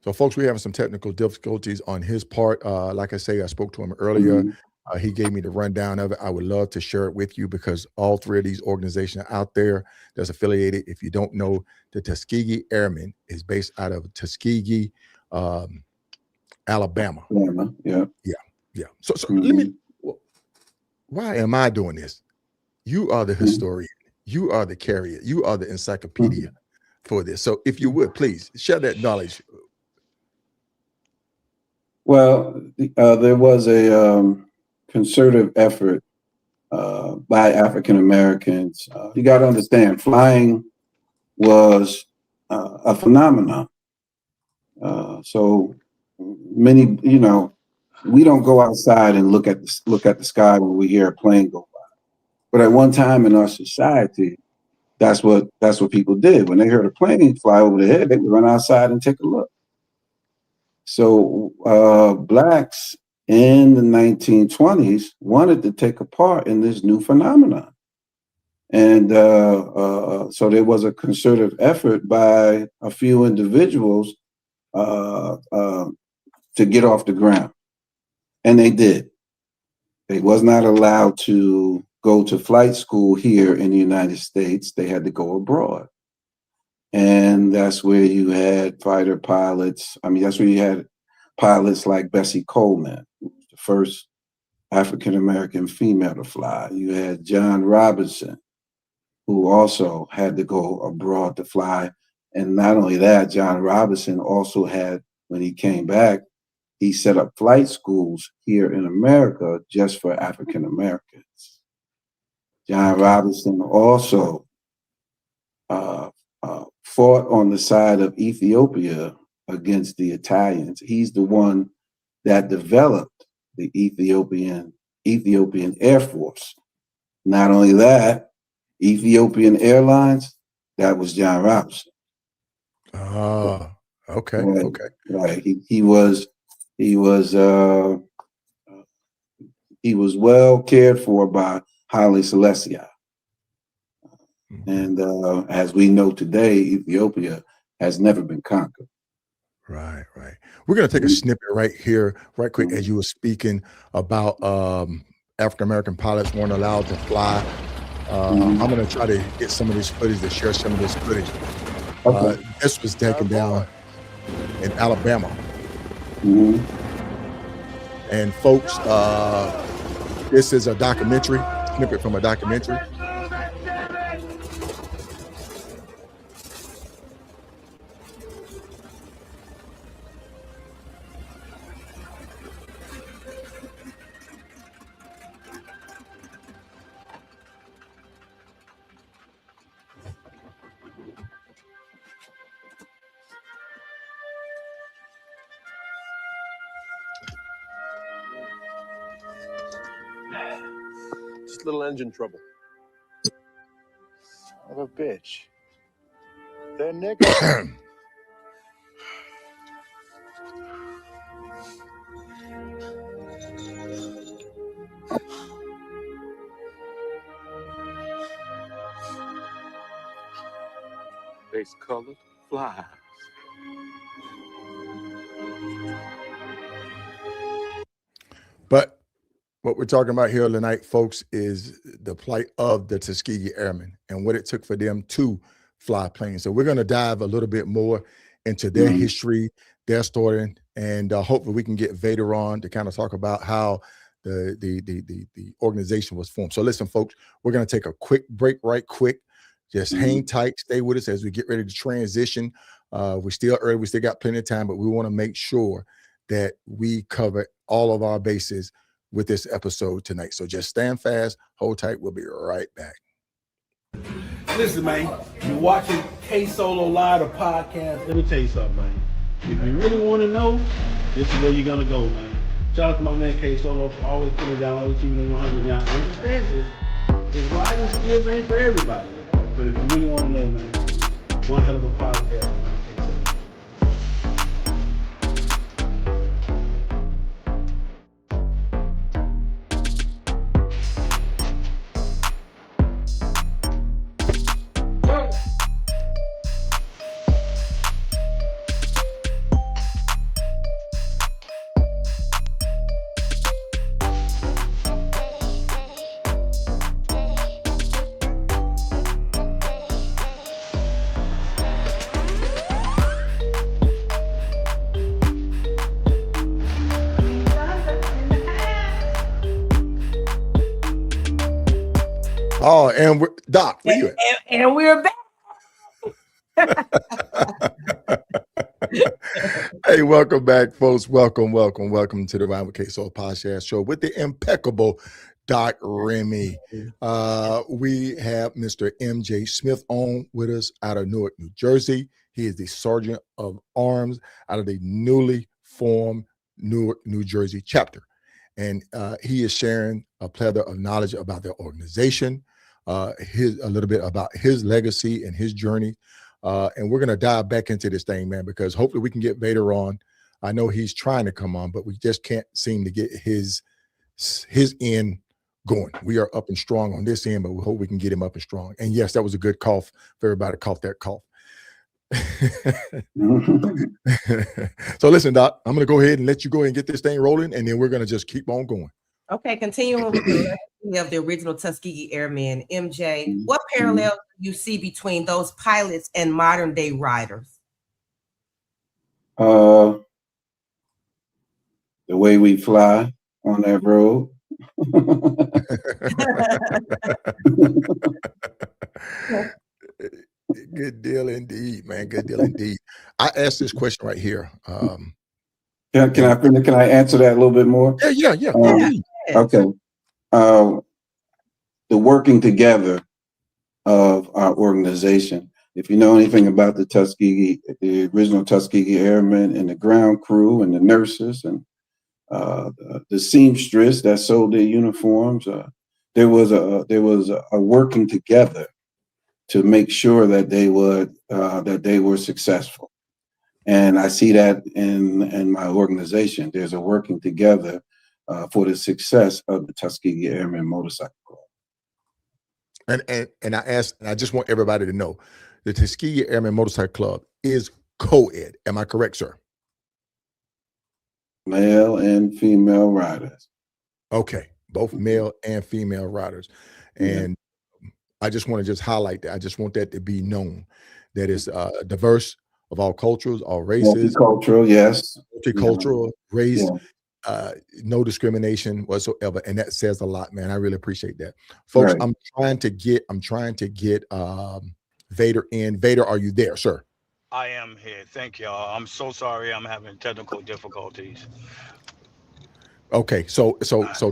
[SPEAKER 1] So, folks, we're having some technical difficulties on his part. Like I say, I spoke to him earlier. He gave me the rundown of it. I would love to share it with you because all three of these organizations out there that's affiliated. If you don't know, the Tuskegee Airmen is based out of Tuskegee, Alabama.
[SPEAKER 3] Yeah.
[SPEAKER 1] Yeah. So let me. Why am I doing this? You are the historian. You are the carrier. You are the encyclopedia for this. So, if you would please share that knowledge.
[SPEAKER 3] Well, there was a concerted effort by African Americans. You got to understand, flying was a phenomenon. So many, we don't go outside and look at the sky when we hear a plane go by. But at one time in our society, that's what people did. When they heard a plane fly over their head, they would run outside and take a look. So blacks in the 1920s wanted to take a part in this new phenomenon. And so there was a concerted effort by a few individuals to get off the ground. And they did. They was not allowed to go to flight school here in the United States. They had to go abroad. And that's where you had fighter pilots. I mean, that's where you had pilots like Bessie Coleman, who was the first African-American female to fly. You had John Robinson, who also had to go abroad to fly. And not only that, John Robinson also had, when he came back, he set up flight schools here in America just for African-Americans. John Robinson also fought on the side of Ethiopia against the Italians. He's the one that developed the Ethiopian Air Force. Not only that, Ethiopian Airlines, that was John Robinson.
[SPEAKER 1] Okay.
[SPEAKER 3] Right,
[SPEAKER 1] Okay.
[SPEAKER 3] Right. He was well cared for by Haile Selassie. And as we know today, Ethiopia has never been conquered.
[SPEAKER 1] Right. We're going to take a snippet right here, right quick, as you were speaking about African-American pilots weren't allowed to fly. I'm going to try to get some of this footage, to share some of this footage. This was taken down in Alabama. And folks, this is a documentary, snippet from a documentary.
[SPEAKER 5] Just a little engine trouble. Son of a bitch. They're niggas. Face colored flies.
[SPEAKER 1] But what we're talking about here tonight, folks, is the plight of the Tuskegee Airmen and what it took for them to fly planes. So we're going to dive a little bit more into their history, their story, and hopefully we can get Vader on to kind of talk about how the organization was formed. So listen, folks, we're going to take a quick break, right quick. Just hang tight, stay with us as we get ready to transition. We're still early, we still got plenty of time, but we want to make sure that we cover all of our bases with this episode tonight. So just stand fast, hold tight. We'll be right back.
[SPEAKER 6] Listen, man, you're watching KSolo Live, the podcast. Let me tell you something, man. If you really want to know, this is where you're going to go, man. Shout out to my man KSolo for always putting down, always keeping it 100 y'all. Understand this? His riding skills ain't for everybody. But if you really want to know, man, one hell of a podcast, man.
[SPEAKER 1] Oh, and we're Doc, where you at?
[SPEAKER 2] And we're back.
[SPEAKER 1] Hey, welcome back, folks. Welcome to the Riding with KSolo podcast show with the impeccable Doc Remy. We have Mr. MJ Smith on with us out of Newark, New Jersey. He is the Sergeant of Arms out of the newly formed Newark, New Jersey chapter. And he is sharing a plethora of knowledge about their organization, a little bit about his legacy and his journey. And we're going to dive back into this thing, man, because hopefully we can get Vader on. I know he's trying to come on, but we just can't seem to get his end going. We are up and strong on this end, but we hope we can get him up and strong. And yes, that was a good cough. If everybody coughed that cough. So listen, Doc, I'm going to go ahead and let you go ahead and get this thing rolling, and then we're going to just keep on going.
[SPEAKER 2] Okay, continuing with the legacy of the original Tuskegee Airmen, MJ, what parallels do you see between those pilots and modern day riders?
[SPEAKER 3] The way we fly on that road.
[SPEAKER 1] Good deal indeed, man. Good deal indeed. I asked this question right here.
[SPEAKER 3] Can I answer that a little bit more?
[SPEAKER 1] Yeah.
[SPEAKER 3] Okay. The working together of our organization. If you know anything about the original Tuskegee Airmen and the ground crew and the nurses and the seamstress that sewed their uniforms, there was a working together to make sure that they were successful. And I see that in my organization. There's a working together for the success of the Tuskegee Airmen Motorcycle Club.
[SPEAKER 1] And I just want everybody to know the Tuskegee Airmen Motorcycle Club is co-ed. Am I correct, sir?
[SPEAKER 3] Male and female riders.
[SPEAKER 1] Okay, both male and female riders. And I just want to just highlight that. I just want that to be known that it's diverse of all cultures, all races.
[SPEAKER 3] Multicultural, yes.
[SPEAKER 1] Multicultural, race, no discrimination whatsoever. And that says a lot, man. I really appreciate that. Folks, right. I'm trying to get Vader in. Vader, are you there, sir?
[SPEAKER 4] I am here. Thank y'all. I'm so sorry I'm having technical difficulties.
[SPEAKER 1] Okay, so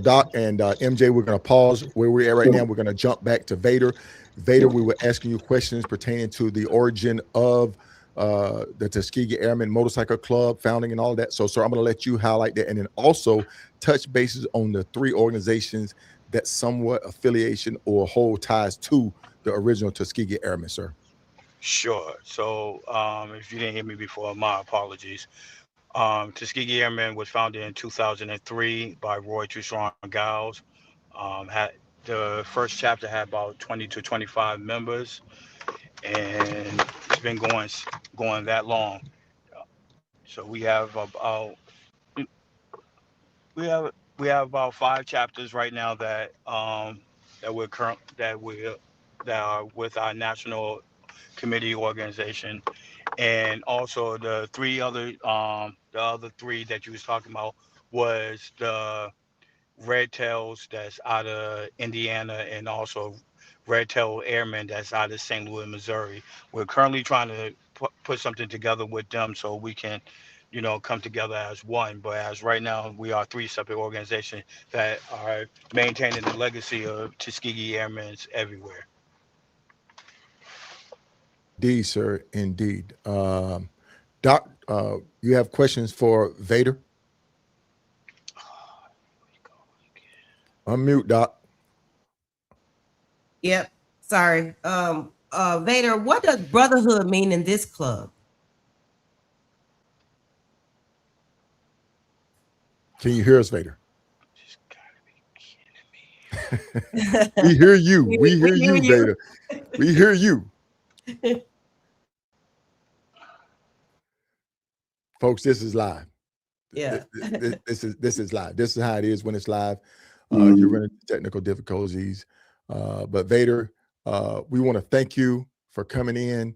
[SPEAKER 1] Doc and MJ, we're going to pause where we're at right now. We're going to jump back to Vader. Vader, we were asking you questions pertaining to the origin of the Tuskegee Airmen Motorcycle Club, founding and all of that. So, sir, I'm going to let you highlight that and then also touch bases on the three organizations that somewhat affiliation or hold ties to the original Tuskegee Airmen, sir.
[SPEAKER 4] Sure. So if you didn't hear me before, my apologies. Tuskegee Airmen was founded in 2003 by Roy Too Strong Giles. Had the first chapter had about 20 to 25 members, and it's been going that long. So we have about about 5 chapters right now that are with our national committee organization, and also the other three that you was talking about was the Red Tails that's out of Indiana, and also Red Tail Airmen that's out of St. Louis, Missouri. We're currently trying to put something together with them so we can, come together as one. But as right now, we are 3 separate organizations that are maintaining the legacy of Tuskegee Airmen everywhere.
[SPEAKER 1] Indeed, sir. Indeed. Doc, you have questions for Vader? Unmute, Doc.
[SPEAKER 2] Yep. Sorry. Vader, what does brotherhood mean in this club?
[SPEAKER 1] Can you hear us, Vader? We hear you. We hear you, Vader. We hear you. Folks, this is live.
[SPEAKER 2] Yeah.
[SPEAKER 1] This is live. This is how it is when it's live. You're running into technical difficulties. But Vader, we want to thank you for coming in,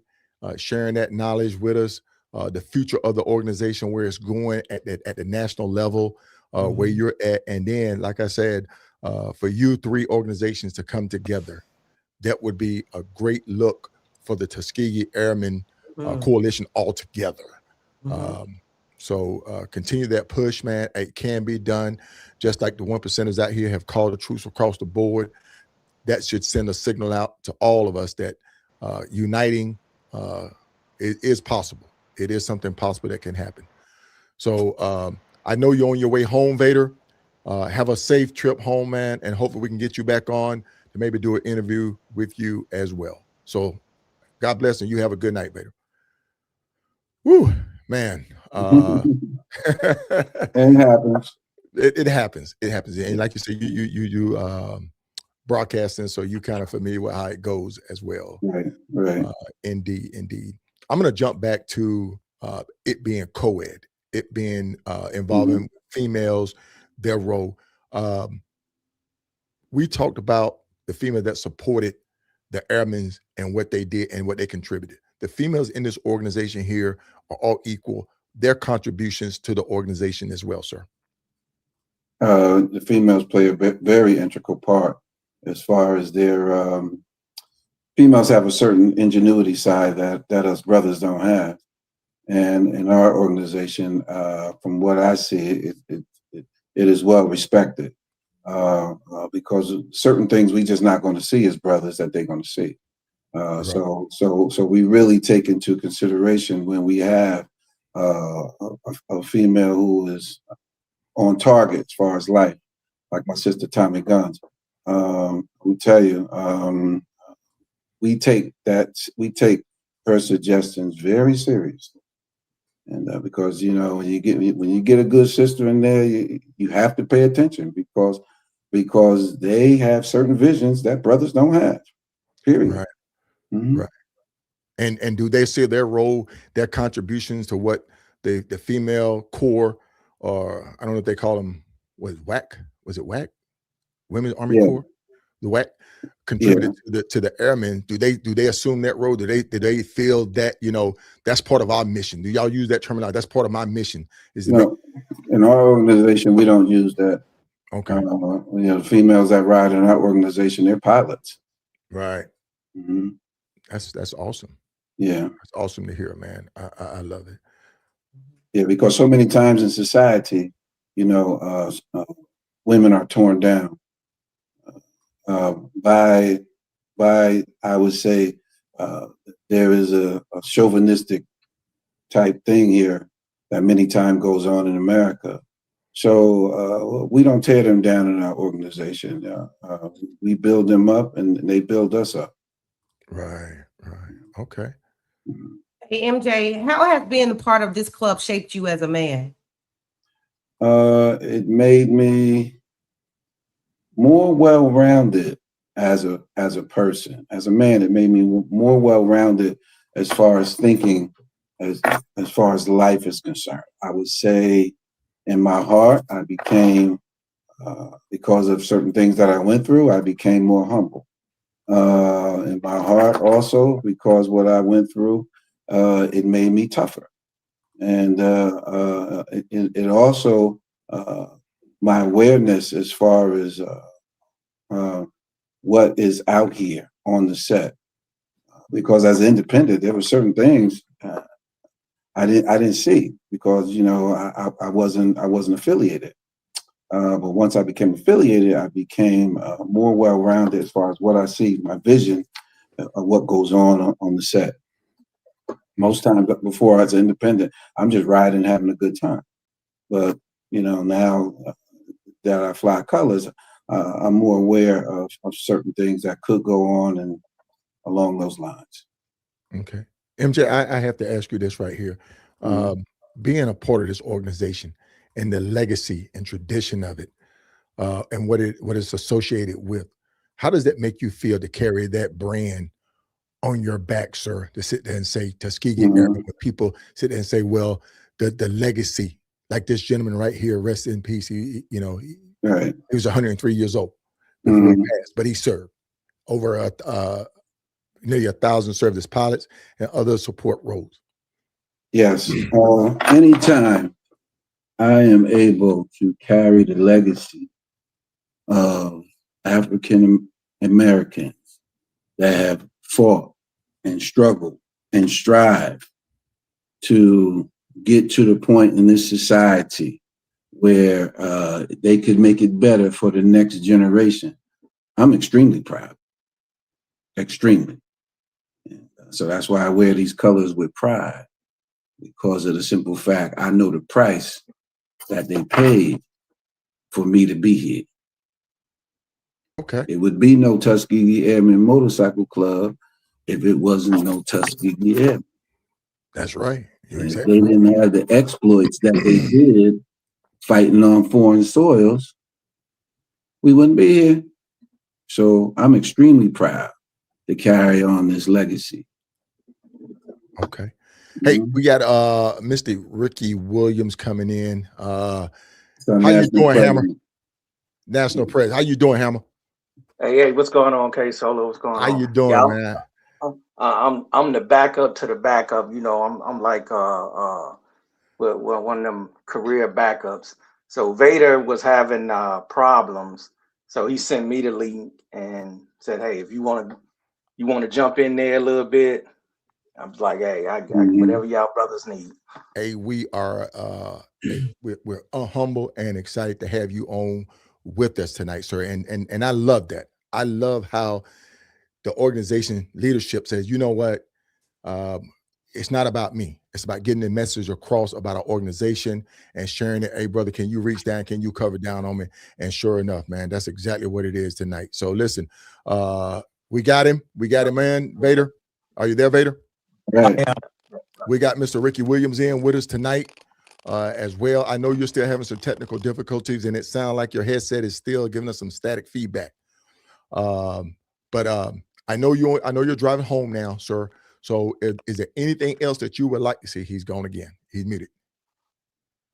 [SPEAKER 1] sharing that knowledge with us, the future of the organization, where it's going at the national level, where you're at. And then, like I said, for you 3 organizations to come together that would be a great look for the Tuskegee Airmen Coalition altogether. So continue that push, man. It can be done. Just like the 1%ers out here have called a truce across the board. That should send a signal out to all of us that uniting is possible. It is something possible that can happen. So I know you're on your way home, Vader. Have a safe trip home, man, and hopefully we can get you back on to maybe do an interview with you as well. So God bless, and you have a good night, Vader. Woo, man.
[SPEAKER 3] It happens.
[SPEAKER 1] It happens. It happens. And like you said, you broadcasting, so you kind of familiar with how it goes as well.
[SPEAKER 3] Right.
[SPEAKER 1] Indeed. I'm going to jump back to it being coed, it being involving females, their role. We talked about the female that supported the airmen and what they did and what they contributed. The females in this organization here are all equal. Their contributions to the organization as well, sir.
[SPEAKER 3] The females play a very integral part as far as their females have a certain ingenuity side that us brothers don't have. And in our organization, from what I see, it is well respected because certain things we just not going to see as brothers that they're going to see. So we really take into consideration when we have a female who is on target as far as life, like my sister Tommy Guns. We tell you, we take her suggestions very seriously, and because when you get a good sister in there, you have to pay attention because they have certain visions that brothers don't have. Period.
[SPEAKER 1] Right. Right. And do they see their role, their contributions to what the female corps, or I don't know if they call them, was it WAC? Women's Army Corps? The WAC contributed to the airmen. Do they assume that role? Do they feel that, that's part of our mission? Do y'all use that terminology? That's part of my mission.
[SPEAKER 3] In our organization, we don't use that.
[SPEAKER 1] Okay.
[SPEAKER 3] The females that ride in our organization, they're pilots.
[SPEAKER 1] Right. That's awesome.
[SPEAKER 3] Yeah.
[SPEAKER 1] It's awesome to hear, man. I love it.
[SPEAKER 3] Yeah, because so many times in society, women are torn down by I would say there is a chauvinistic type thing here that many times goes on in America. So we don't tear them down in our organization. We build them up and they build us up.
[SPEAKER 1] Right. Okay.
[SPEAKER 2] Hey, MJ, how has being a part of this club shaped you as a man?
[SPEAKER 3] It made me more well-rounded as a person. As a man, it made me more well-rounded as far as thinking, as far as life is concerned. I would say in my heart, I became, because of certain things that I went through, I became more humble. In my heart also, because what I went through, it made me tougher. And it also, my awareness as far as what is out here on the set. Because as an independent, there were certain things I didn't see because I wasn't affiliated. But once I became affiliated, I became more well-rounded as far as what I see, my vision of what goes on the set. Most times before, as an independent, I'm just riding, having a good time. But now that I fly colors, I'm more aware of certain things that could go on and along those lines.
[SPEAKER 1] Okay, MJ, I have to ask you this right here. Being a part of this organization and the legacy and tradition of it, and what it's associated with, how does that make you feel to carry that brand on your back, sir? To sit there and say Tuskegee Airmen, when people sit there and say, well, the legacy, like this gentleman right here, rest in peace. He was 103 years old before he passed, but he served over nearly 1,000 served as pilots and other support roles.
[SPEAKER 3] Yes. Anytime I am able to carry the legacy of African Americans that have fought and struggled and strive to get to the point in this society where they could make it better for the next generation. I'm extremely proud, extremely. So that's why I wear these colors with pride, because of the simple fact I know the price that they paid for me to be here.
[SPEAKER 1] Okay.
[SPEAKER 3] It would be no Tuskegee Airmen Motorcycle Club if it wasn't no Tuskegee Airmen.
[SPEAKER 1] That's right. You're
[SPEAKER 3] If
[SPEAKER 1] exactly
[SPEAKER 3] they
[SPEAKER 1] right.
[SPEAKER 3] didn't have the exploits that they did fighting on foreign soils, we wouldn't be here. So I'm extremely proud to carry on this legacy.
[SPEAKER 1] Okay. Hey, we got Mr. Ricky Williams coming in.
[SPEAKER 3] So
[SPEAKER 1] How you doing, Hammer?
[SPEAKER 3] president.
[SPEAKER 1] National Press. How you doing, Hammer?
[SPEAKER 7] Hey, what's going on, KSolo? What's going
[SPEAKER 1] How
[SPEAKER 7] on?
[SPEAKER 1] you doing,
[SPEAKER 7] Yeah,
[SPEAKER 1] man?
[SPEAKER 7] I'm the backup to the backup. You know, I'm like well, one of them career backups. So Vader was having problems, so he sent me the link and said, "Hey, if you want to jump in there a little bit." I was like, "Hey, I whatever y'all brothers need."
[SPEAKER 1] Hey, we are we're humble and excited to have you on with us tonight, sir. And I love that. I love how the organization leadership says, you know what? It's not about me. It's about getting the message across about our organization and sharing it. Hey, brother, can you reach down? Can you cover down on me? And sure enough, man, that's exactly what it is tonight. So listen, we got him. We got him, man. Vader, are you there, Vader?
[SPEAKER 3] Right.
[SPEAKER 1] We got Mr. Ricky Williams in with us tonight as well. I know you're still having some technical difficulties, and it sounds like your headset is still giving us some static feedback. But I know you're driving home now, sir. So is there anything else that you would like to see? He's gone again. He's muted.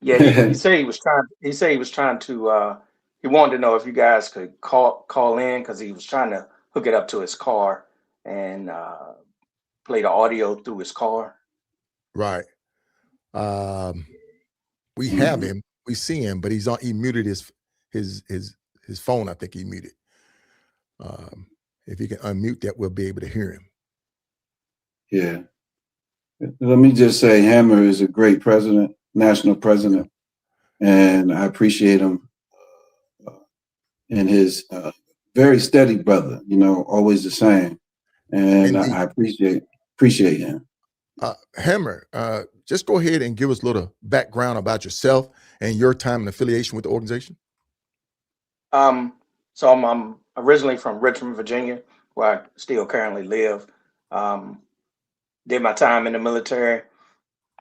[SPEAKER 7] Yeah, he said he was trying. He said he was trying to. He wanted to know if you guys could call in because he was trying to hook it up to his car and play the audio through his car.
[SPEAKER 1] Right. We have him. We see him, but he muted his phone. I think he muted. If he can unmute that, we'll be able to hear him.
[SPEAKER 3] Yeah. Let me just say, Hammer is a great president, national president, and I appreciate him and his very steady brother. You know, always the same, and
[SPEAKER 1] Indeed.
[SPEAKER 3] I appreciate him.
[SPEAKER 1] Hammer, just go ahead and give us a little background about yourself and your time and affiliation with the organization.
[SPEAKER 7] So I'm originally from Richmond, Virginia, where I still currently live. Did my time in the military,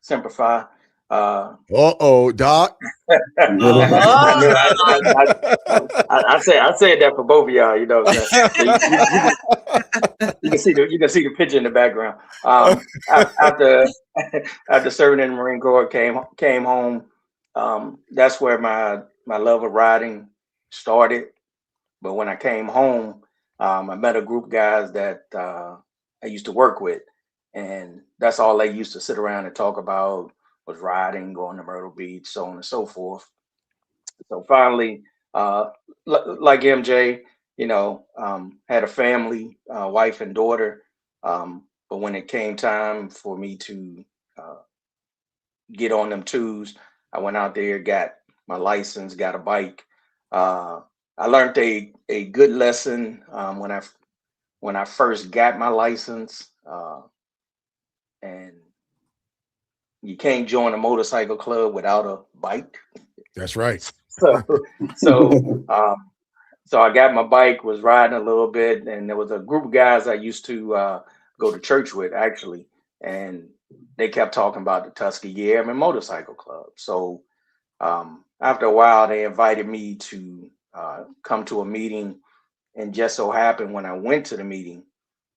[SPEAKER 7] Simplify.
[SPEAKER 1] Doc.
[SPEAKER 7] I said that for both of y'all. You know, so you can see the picture in the background. After serving in the Marine Corps, came home. That's where my love of riding started. But when I came home, I met a group of guys that I used to work with, and that's all they used to sit around and talk about was riding, going to Myrtle Beach, so on and so forth. So finally, like MJ, you know, had a family, wife and daughter. But when it came time for me to get on them twos, I went out there, got my license, got a bike. I learned a good lesson when I first got my license, and you can't join a motorcycle club without a bike.
[SPEAKER 1] That's right.
[SPEAKER 7] So I got my bike, was riding a little bit, and there was a group of guys I used to go to church with actually, and they kept talking about the Tuskegee Airmen Motorcycle Club. So after a while, they invited me to come to a meeting, and just so happened when I went to the meeting,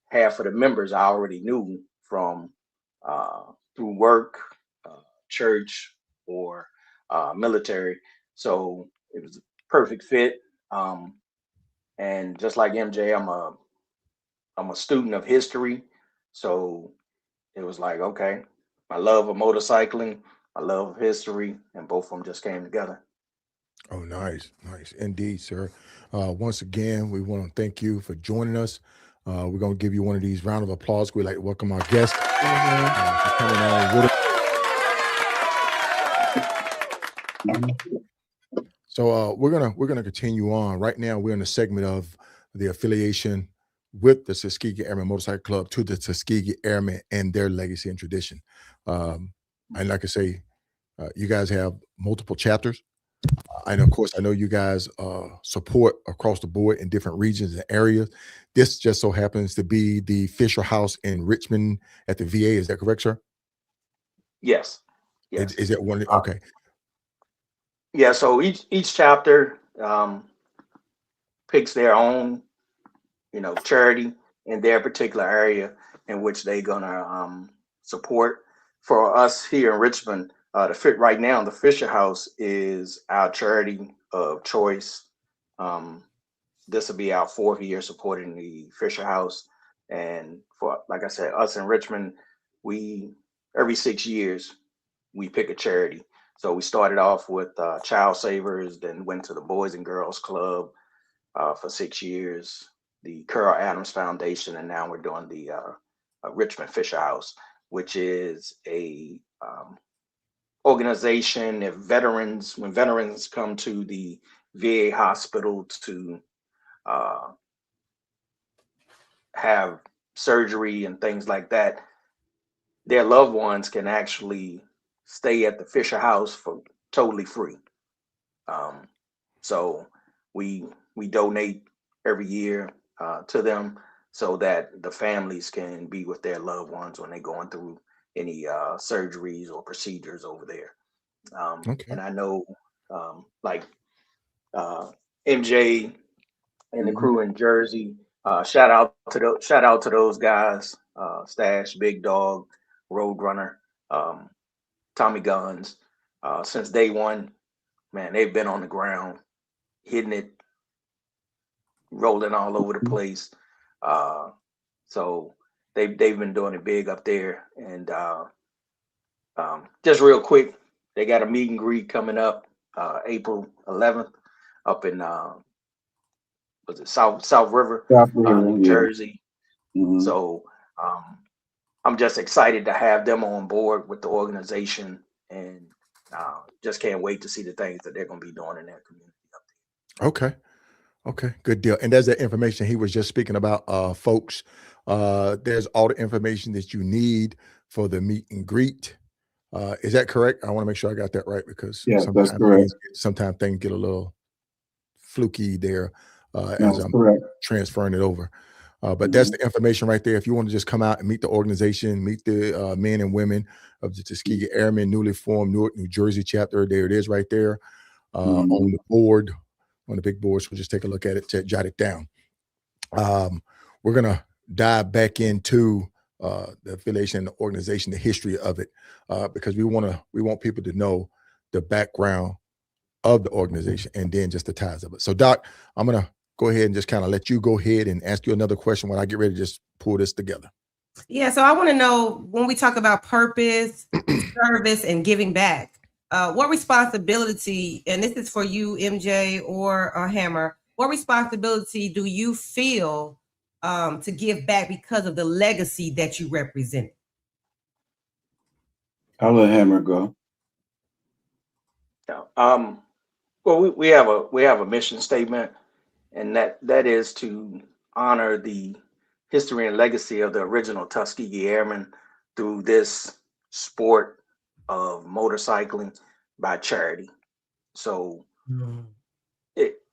[SPEAKER 7] half of the members I already knew from through work, church, or military. So it was a perfect fit. And just like MJ, I'm a student of history. So it was like, okay, my love of motorcycling, my love of history, and both of them just came together.
[SPEAKER 1] Oh, nice. Indeed, sir. Once again, we want to thank you for joining us. We're going to give you one of these round of applause. We'd like to welcome our guest for coming on with us. So we're gonna continue on. Right now, we're in a segment of the affiliation with the Tuskegee Airmen Motorcycle Club to the Tuskegee Airmen and their legacy and tradition. And like I say, you guys have multiple chapters. And of course, I know you guys support across the board in different regions and areas. This just so happens to be the Fisher House in Richmond at the VA. Is that correct, sir?
[SPEAKER 7] Yes. Yes.
[SPEAKER 1] Is that one? Okay.
[SPEAKER 7] Yeah. So each chapter picks their own, charity in their particular area in which they're gonna support. For us here in Richmond, right now, the Fisher House is our charity of choice. This will be our 4th year supporting the Fisher House, and for, like I said, us in Richmond, we every 6 years we pick a charity. So we started off with Child Savers, then went to the Boys and Girls Club for 6 years, the Carl Adams Foundation, and now we're doing the Richmond Fisher House, which is a organization when veterans come to the VA hospital to have surgery and things like that, their loved ones can actually stay at the Fisher House for totally free. So we donate every year to them so that the families can be with their loved ones when they're going through any surgeries or procedures over there.
[SPEAKER 1] Okay.
[SPEAKER 7] And I know like MJ and the crew in Jersey, shout out to those guys, Stash, Big Dog, Roadrunner, Tommy Guns. Since day one, man, they've been on the ground, hitting it, rolling all over the place. So they've been doing it big up there. And just real quick, they got a meet and greet coming up April 11th up in was it South River, New Jersey.
[SPEAKER 3] Mm-hmm.
[SPEAKER 7] So I'm just excited to have them on board with the organization, and just can't wait to see the things that they're going to be doing in their community up there.
[SPEAKER 1] Okay, good deal. And there's that information he was just speaking about, folks. There's all the information that you need for the meet and greet. Is that correct? I want to make sure I got that right, because sometimes things get a little fluky there as I'm transferring it over. But that's the information right there. If you want to just come out and meet the organization, meet the men and women of the Tuskegee Airmen, newly formed Newark, New Jersey chapter, there it is right there on the board, on the big board. So we'll just take a look at it, jot it down. We're going to dive back into the affiliation and the organization, the history of it, because we want people to know the background of the organization and then just the ties of it. So Doc, I'm going to go ahead and just kind of let you go ahead and ask you another question when I get ready to just pull this together.
[SPEAKER 2] Yeah, so I want to know, when we talk about purpose, service, and giving back, what responsibility, and this is for you, MJ or Hammer, what responsibility do you feel to give back because of the legacy that you represent?
[SPEAKER 3] I'll let Hammer go.
[SPEAKER 7] Well, we have a mission statement, and that is to honor the history and legacy of the original Tuskegee Airmen through this sport of motorcycling by charity. So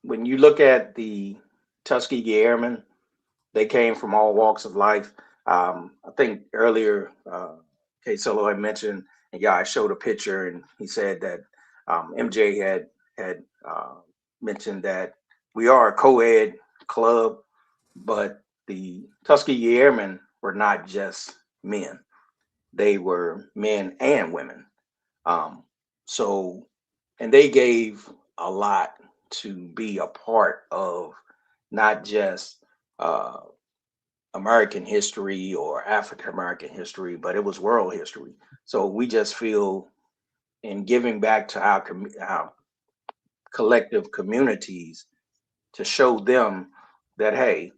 [SPEAKER 7] when you look at the Tuskegee Airmen, they came from all walks of life. I think earlier KSolo had mentioned, and I showed a picture, and he said that MJ had mentioned that we are a co-ed club, but the Tuskegee Airmen were not just men. They were men and women. And they gave a lot to be a part of not just American history or African American history, but it was world history. So we just feel, in giving back to our collective communities, to show them that, hey,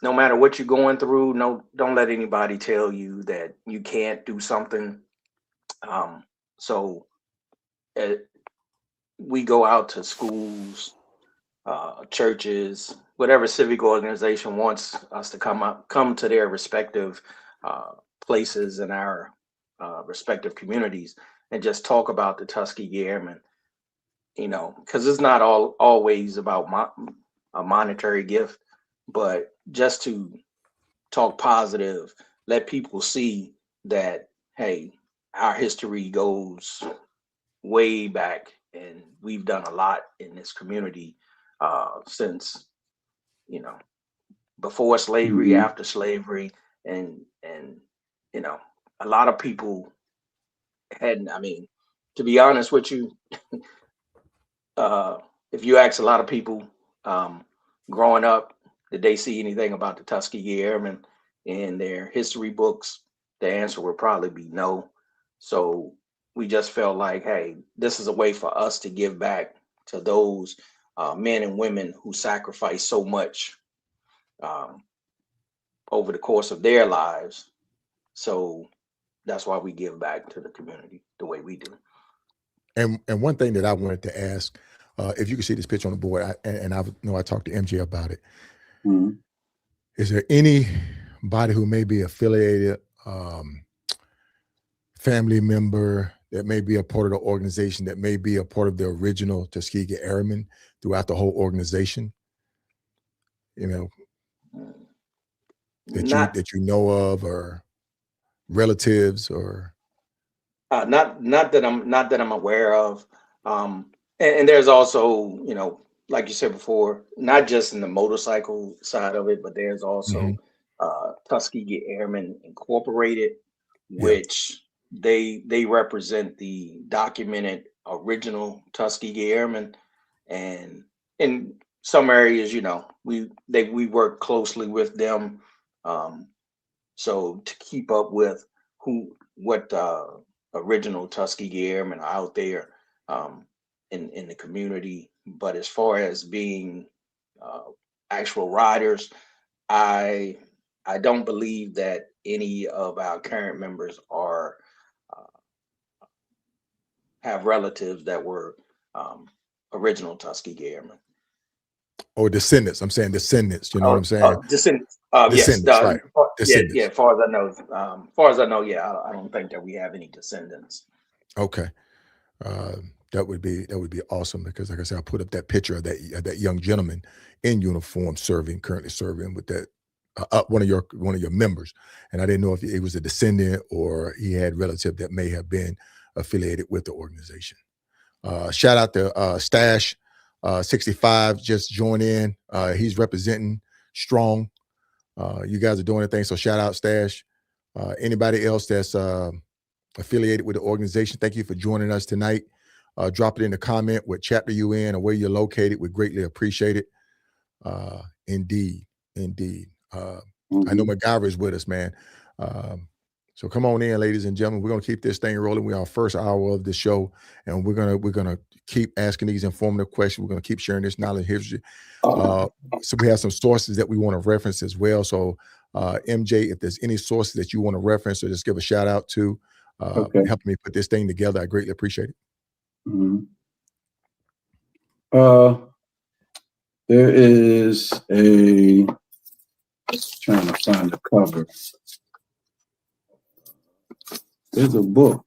[SPEAKER 7] no matter what you're going through, don't let anybody tell you that you can't do something. So we go out to schools, churches, whatever civic organization wants us to come to their respective places in our respective communities and just talk about the Tuskegee Airmen, because it's not always about a monetary gift, but just to talk positive, let people see that, hey, our history goes way back and we've done a lot in this community since, before slavery, after slavery, and a lot of people hadn't. I mean, to be honest with you, if you ask a lot of people growing up, did they see anything about the Tuskegee Airmen in their history books? The answer would probably be no. So we just felt like, hey, this is a way for us to give back to those men and women who sacrificed so much over the course of their lives. So that's why we give back to the community the way we do.
[SPEAKER 1] And one thing that I wanted to ask, if you can see this picture on the board, I know I talked to MJ about it.
[SPEAKER 3] Mm-hmm.
[SPEAKER 1] Is there anybody who may be affiliated, family member that may be a part of the organization, that may be a part of the original Tuskegee Airmen throughout the whole organization? That you know of, or relatives, or
[SPEAKER 7] not that I'm aware of. And there's also, like you said before, not just in the motorcycle side of it, but there's also Tuskegee Airmen Incorporated, which they represent the documented original Tuskegee Airmen. And in some areas, we work closely with them. So to keep up with what original Tuskegee Airmen are out there in the community. But as far as being actual riders, I don't believe that any of our current members have relatives that were original Tuskegee Airmen.
[SPEAKER 1] Or descendants. I'm saying descendants. You know what I'm saying?
[SPEAKER 7] Descendants.
[SPEAKER 1] Descendants,
[SPEAKER 7] yes.
[SPEAKER 1] Right. Descendants.
[SPEAKER 7] Yeah. As far as I know, I don't think that we have any descendants.
[SPEAKER 1] Okay. That would be awesome, because, like I said, I put up that picture of that young gentleman in uniform currently serving with that one of your members, and I didn't know if he was a descendant or he had relative that may have been affiliated with the organization. Shout out to Stash 65, just joined in. He's representing strong. You guys are doing the thing, so shout out Stash. Anybody else that's affiliated with the organization, thank you for joining us tonight. Drop it in the comment what chapter you in or where you're located. We greatly appreciate it. Indeed. I know MacGyver is with us, man. So come on in, ladies and gentlemen. We're gonna keep this thing rolling. We're on our first hour of the show, and we're gonna keep asking these informative questions. We're gonna keep sharing this knowledge, history. So we have some sources that we want to reference as well. So MJ, if there's any sources that you want to reference or just give a shout out to, helping me put this thing together, I greatly appreciate it.
[SPEAKER 3] Mm-hmm. There is trying to find the cover. There's a book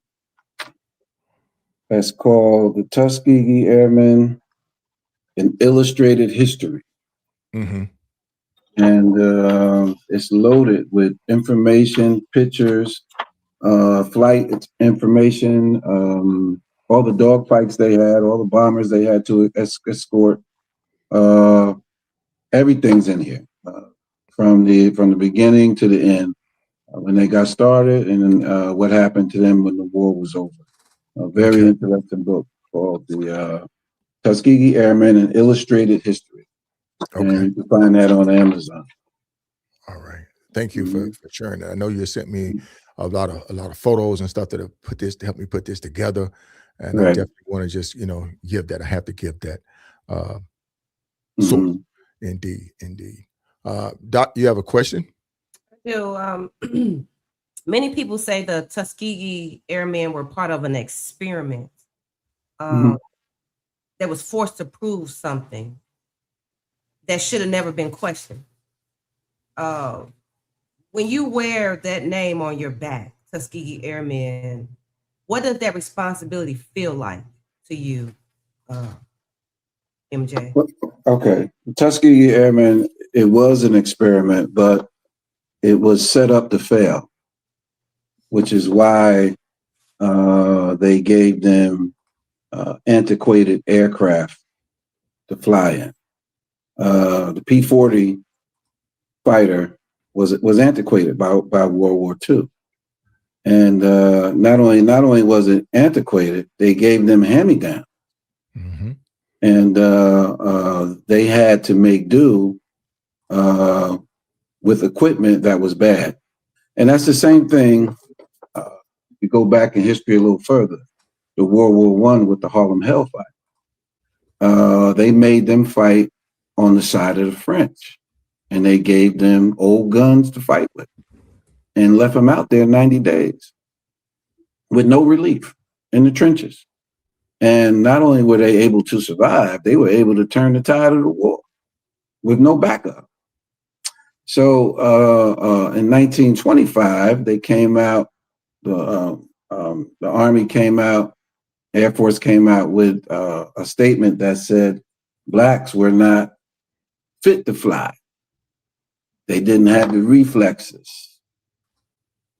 [SPEAKER 3] that's called The Tuskegee Airmen, An Illustrated History.
[SPEAKER 1] Mm-hmm.
[SPEAKER 3] And it's loaded with information, pictures, flight information, all the dog fights they had, all the bombers they had to escort. Everything's in here, from the beginning to the end, when they got started, and then what happened to them when the war was over. A very interesting book called The Tuskegee Airmen, An Illustrated History. And you can find that on Amazon.
[SPEAKER 1] All right. Thank you for sharing that. I know you sent me a lot of photos and stuff that have help me put this together. And I definitely want to just, give that. I have to give that. So indeed. Doc, you have a question?
[SPEAKER 2] Many people say the Tuskegee Airmen were part of an experiment that was forced to prove something that should have never been questioned. When you wear that name on your back, Tuskegee Airmen, what does that responsibility feel like to you, MJ?
[SPEAKER 3] Okay, Tuskegee Airmen, it was an experiment, but it was set up to fail, which is why they gave them antiquated aircraft to fly in. The P-40 fighter was antiquated by World War II, and not only was it antiquated, they gave them hand-me-down, and they had to make do with equipment that was bad. And that's the same thing. You go back in history a little further, the World War I with the Harlem Hellfire. They made them fight on the side of the French, and they gave them old guns to fight with and left them out there 90 days with no relief in the trenches. And not only were they able to survive, they were able to turn the tide of the war with no backup. So in 1925, they came out, the Army came out, Air Force came out with a statement that said blacks were not fit to fly. They didn't have the reflexes.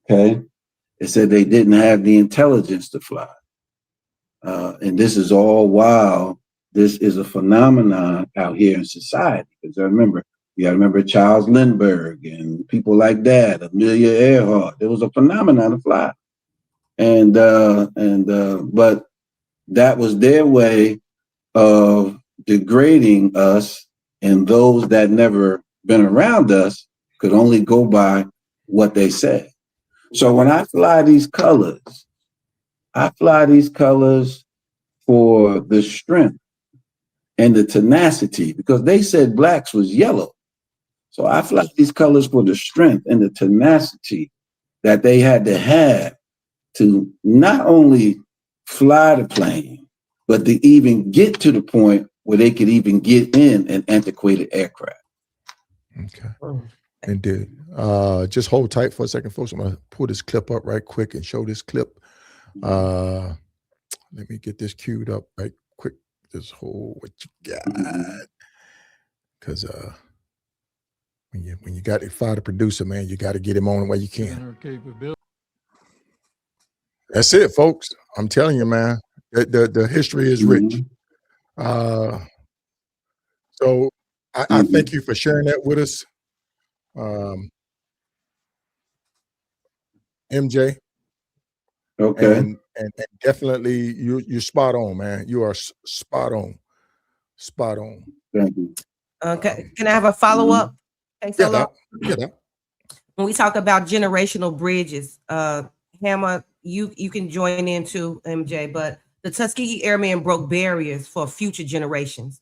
[SPEAKER 3] Okay. It said they didn't have the intelligence to fly. And this is all while this is a phenomenon out here in society. Because you got to remember Charles Lindbergh and people like that, Amelia Earhart. It was a phenomenon to fly. But that was their way of degrading us, and those that never been around us could only go by what they say. So when I fly these colors, I fly these colors for the strength and the tenacity, because they said blacks was yellow. So I fly these colors for the strength and the tenacity that they had to have to not only fly the plane, but to even get to the point where they could even get in an antiquated aircraft.
[SPEAKER 1] Okay. Indeed. Just hold tight for a second, folks. I'm going to pull this clip up right quick and show this clip. Let me get this queued up right quick. Just hold what you got. Because when you got to fire the producer, man, you got to get him on the way you can. That's it, folks. I'm telling you, man, the history is rich. So I thank you for sharing that with us. MJ.
[SPEAKER 3] Okay.
[SPEAKER 1] And definitely you're spot on, man. You are spot on. Spot on.
[SPEAKER 3] Thank you.
[SPEAKER 2] Okay. Can I have a follow-up?
[SPEAKER 1] Yeah.
[SPEAKER 2] When we talk about generational bridges, Hammer, you can join in too, MJ, but the Tuskegee Airmen broke barriers for future generations.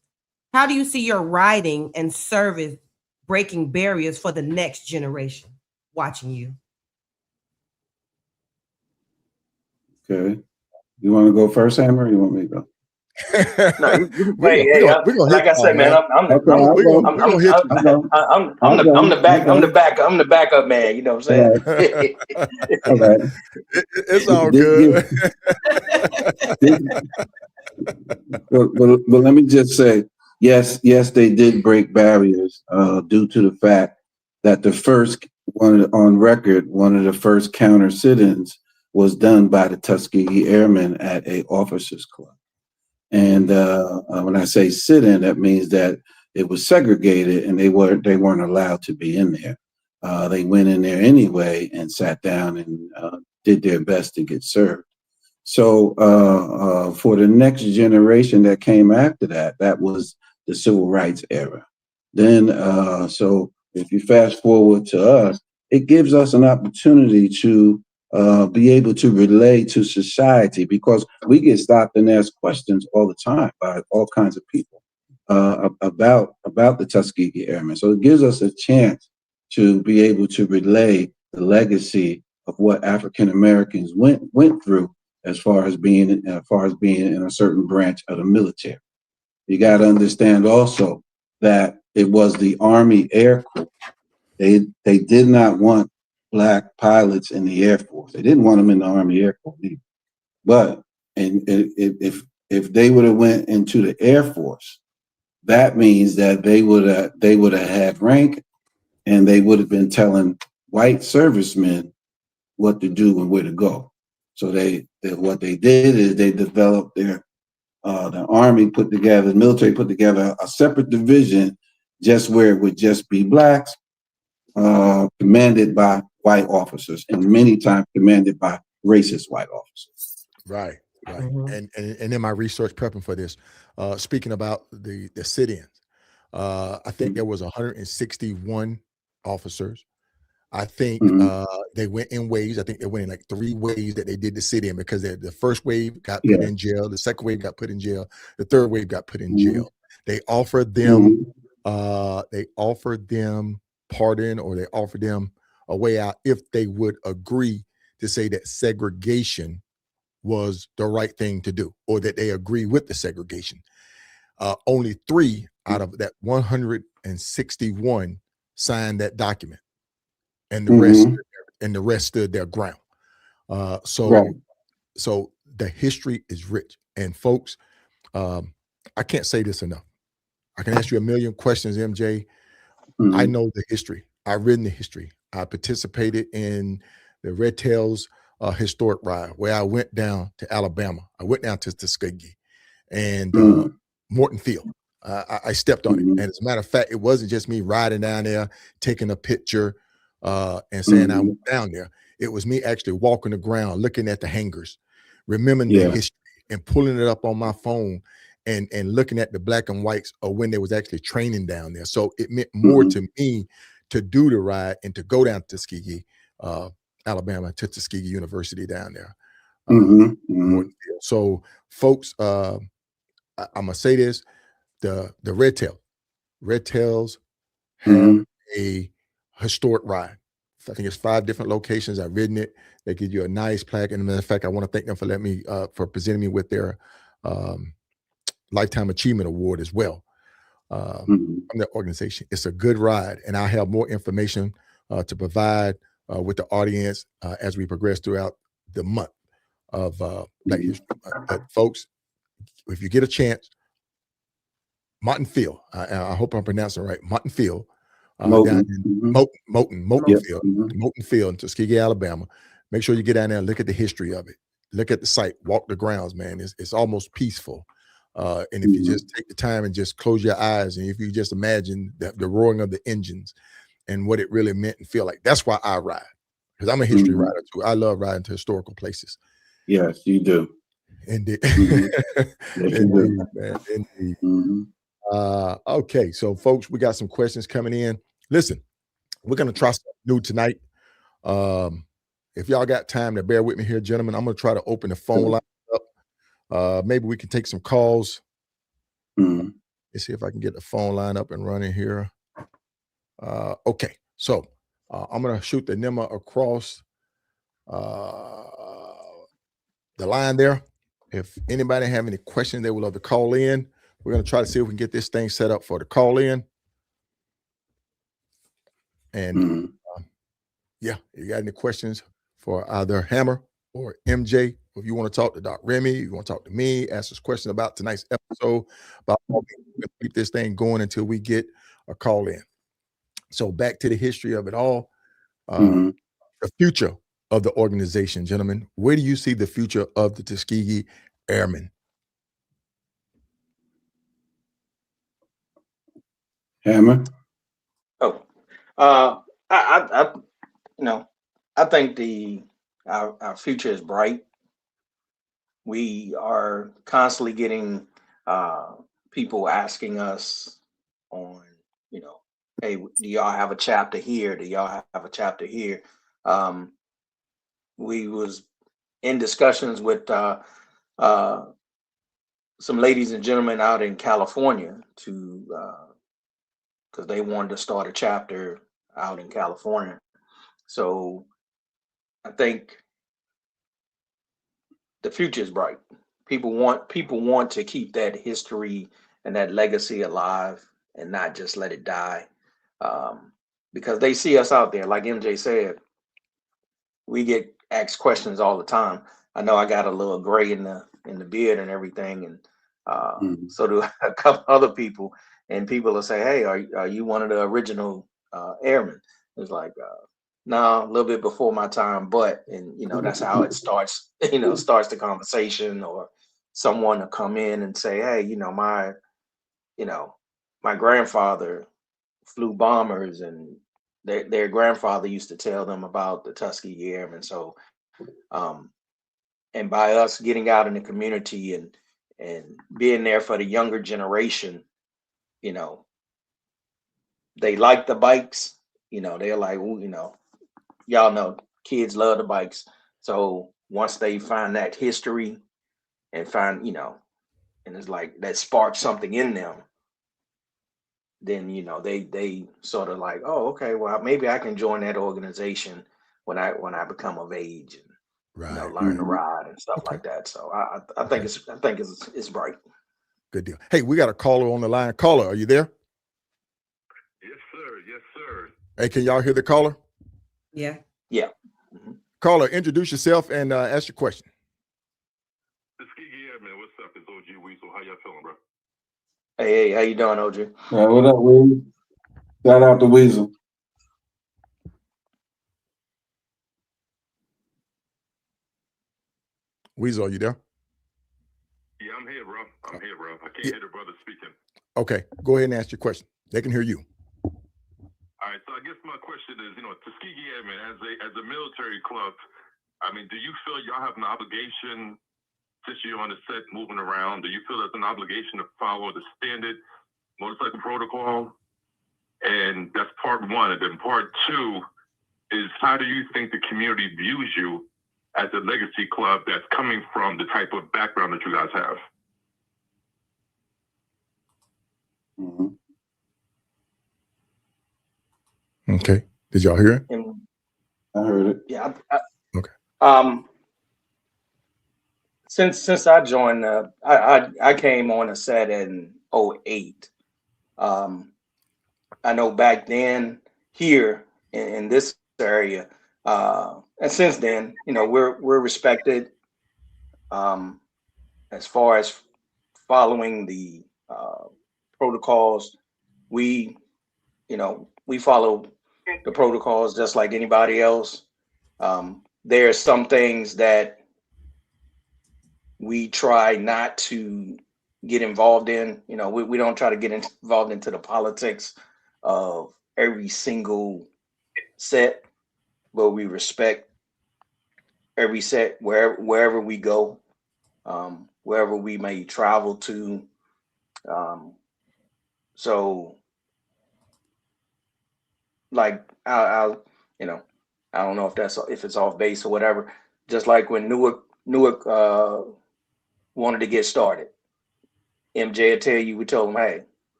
[SPEAKER 2] How do you see your riding and service breaking barriers for the next generation watching you?
[SPEAKER 3] Okay. You want to go first, Hammer, or you want me to go?
[SPEAKER 7] No, I'm the backup man. You know what I'm saying?
[SPEAKER 3] Okay.
[SPEAKER 1] It's all good.
[SPEAKER 3] But let me just say, yes, they did break barriers due to the fact that the first one on record, one of the first counter sit-ins was done by the Tuskegee Airmen at a officers club. And when I say sit-in, that means that it was segregated and they weren't allowed to be in there. They went in there anyway and sat down and did their best to get served. So for the next generation that came after that, that was the civil rights era. Then, so if you fast forward to us, it gives us an opportunity to be able to relate to society, because we get stopped and asked questions all the time by all kinds of people. about the Tuskegee Airmen. So it gives us a chance to be able to relay the legacy of what African Americans went through as far as being in a certain branch of the military. You got to understand also that it was the Army Air Corps. They did not want Black pilots in the Air Force. They didn't want them in the Army Air Corps either. But if they would have went into the Air Force, that means that they would have had rank, and they would have been telling white servicemen what to do and where to go. So what they did is they developed the Army the military put together a separate division just where it would just be Blacks, commanded by white officers, and many times commanded by racist white officers.
[SPEAKER 1] Right. And in my research prepping for this, speaking about the sit-ins, I think there was 161 officers. I think they went in waves. I think they went in like 3 waves that they did the sit-in, because the first wave got put in jail, the second wave got put in jail, the third wave got put in jail. They offered them pardon, or they offered them a way out if they would agree to say that segregation was the right thing to do, or that they agree with the segregation. Only 3 out of that 161 signed that document, and the rest stood their ground. So the history is rich, and folks, I can't say this enough. I can ask you a million questions, MJ. I know the history. I've written the history. I participated in the Red Tails historic ride, where I went down to Alabama. I went down to Tuskegee and Moton Field. I stepped on it. And as a matter of fact, it wasn't just me riding down there, taking a picture and saying I went down there. It was me actually walking the ground, looking at the hangars, remembering the history, and pulling it up on my phone and looking at the black and whites of when they was actually training down there. So it meant more to me to do the ride and to go down to Tuskegee, Alabama, to Tuskegee University down there. So folks, I'm gonna say this: the Red Tails have a historic ride. I think it's 5 different locations. I've ridden it. They give you a nice plaque. And as a matter of fact, I want to thank them for letting me for presenting me with their Lifetime Achievement Award as well from their organization. It's a good ride, and I have more information to provide with the audience as we progress throughout the month of Black History Month. But folks, if you get a chance, Moton Field, I hope I'm pronouncing it right, Moton Field, down in Moton Field, Moton Field in Tuskegee, Alabama. Make sure you get down there and look at the history of it. Look at the site, walk the grounds, man. It's almost peaceful. And if you just take the time and just close your eyes, and if you just imagine the roaring of the engines and what it really meant and feel like, that's why I ride, because I'm a history rider too. I love riding to historical places.
[SPEAKER 3] Yes, you do.
[SPEAKER 1] Indeed.
[SPEAKER 3] Yes,
[SPEAKER 1] Indeed, man. Indeed. Okay, so folks, we got some questions coming in. Listen, we're gonna try something new tonight. If y'all got time to bear with me here, gentlemen, I'm gonna try to open the phone line up. Maybe we can take some calls. Let's see if I can get the phone line up and running here. Okay, so I'm gonna shoot the number across the line there. If anybody have any questions they would love to call in, we're gonna try to see if we can get this thing set up for the call in. And yeah, you got any questions for either Hammer or MJ? If you want to talk to Doc Remy, you want to talk to me, ask us questions about tonight's episode, about how we keep this thing going until we get a call in. So back to the history of it all, the future of the organization, gentlemen. Where do you see the future of the Tuskegee Airmen?
[SPEAKER 3] Hammer?
[SPEAKER 7] I think our future is bright. We are constantly getting people asking us on, hey, do y'all have a chapter here? Do y'all have a chapter here? We was in discussions with some ladies and gentlemen out in California to because they wanted to start a chapter out in California. So I think the future is bright. People want to keep that history and that legacy alive and not just let it die, because they see us out there. Like MJ said, we get asked questions all the time. I know I got a little gray in the beard and everything, and so do a couple other people. And people will say, "Hey, are you one of the original airmen?" It's like, no, a little bit before my time, but and that's how it starts. Starts the conversation, or someone to come in and say, "Hey, my grandfather flew bombers, and their grandfather used to tell them about the Tuskegee Airmen." So, and by us getting out in the community and being there for the younger generation, they like the bikes. They're like, y'all know kids love the bikes. So once they find that history and find, and it's like that sparks something in them, then they sort of like, oh, okay, well maybe I can join that organization when I become of age and learn to ride and stuff like that. So I think it's bright.
[SPEAKER 1] Good deal. Hey, we got a caller on the line. Caller, are you there?
[SPEAKER 8] Yes, sir. Yes, sir.
[SPEAKER 1] Hey, can y'all hear the caller?
[SPEAKER 2] Yeah.
[SPEAKER 7] Yeah.
[SPEAKER 1] Caller, introduce yourself and ask your question.
[SPEAKER 8] Tuskegee Airmen, what's up? It's OG Weasel. How y'all feeling, bro?
[SPEAKER 7] Hey, how you doing, OG?
[SPEAKER 3] What up, Weasel? Shout out to Weasel.
[SPEAKER 1] Weasel, are you there?
[SPEAKER 8] Yeah, I'm here, bro. I can't hear the brother speaking.
[SPEAKER 1] Okay, go ahead and ask your question. They can hear you.
[SPEAKER 8] All right, so I guess my question is, Tuskegee Airmen, as a military club, I mean, do you feel y'all have an obligation, since you're on the set moving around, do you feel there's an obligation to follow the standard motorcycle protocol? And that's part one. And then part two is, how do you think the community views you as a legacy club that's coming from the type of background that you guys have?
[SPEAKER 1] Okay. Did y'all hear it?
[SPEAKER 3] I heard it.
[SPEAKER 7] Yeah.
[SPEAKER 1] Okay.
[SPEAKER 7] Since I joined, I came on a set in 2008. I know back then here in this area, and since then, we're respected as far as following the protocols. We follow the protocols just like anybody else. There are some things that we try not to get involved in. We don't try to get involved into the politics of every single set, but we respect every set wherever we go, wherever we may travel to. So like I don't know if it's off base or whatever. Just like when Newark wanted to get started, MJ will tell you, we told him, hey,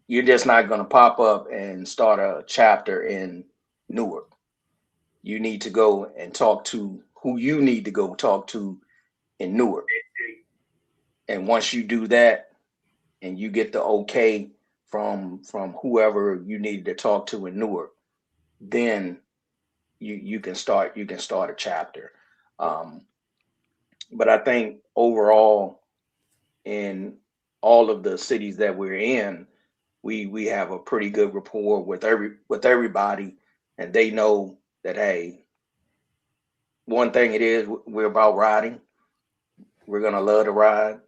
[SPEAKER 7] you're just not going to pop up and start a chapter in Newark. You need to go and talk to who you need to go talk to in Newark. And once you do that and you get the okay from whoever you need to talk to in Newark, then you can start a chapter. But I think overall, in all of the cities that we're in, we have a pretty good rapport with everybody, and they know that, hey, one thing it is, we're about riding. We're gonna love to ride.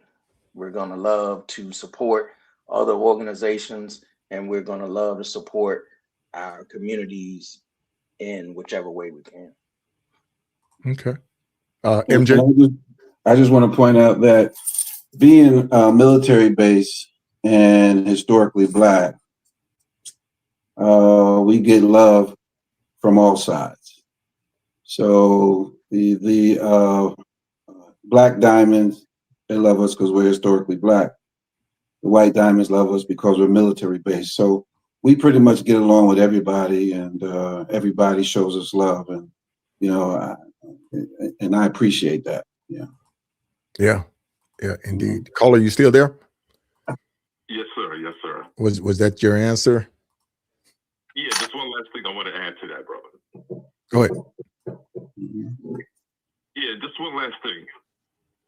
[SPEAKER 7] We're gonna love to support other organizations, and we're gonna love to support our communities in whichever way we can.
[SPEAKER 1] Okay. MJ?
[SPEAKER 3] I just want to point out that being military based and historically Black, we get love from all sides. So the Black Diamonds they love us because we're historically black. The white diamonds love us because we're military based. So we pretty much get along with everybody, and everybody shows us love, and you know, and I appreciate that. Yeah.
[SPEAKER 1] Yeah. Yeah. Indeed. Caller, you still there?
[SPEAKER 8] Yes, sir. Yes, sir.
[SPEAKER 1] Was that your answer?
[SPEAKER 8] Yeah, just one last thing I want to add to that, brother.
[SPEAKER 1] Go ahead.
[SPEAKER 8] Yeah, just one last thing.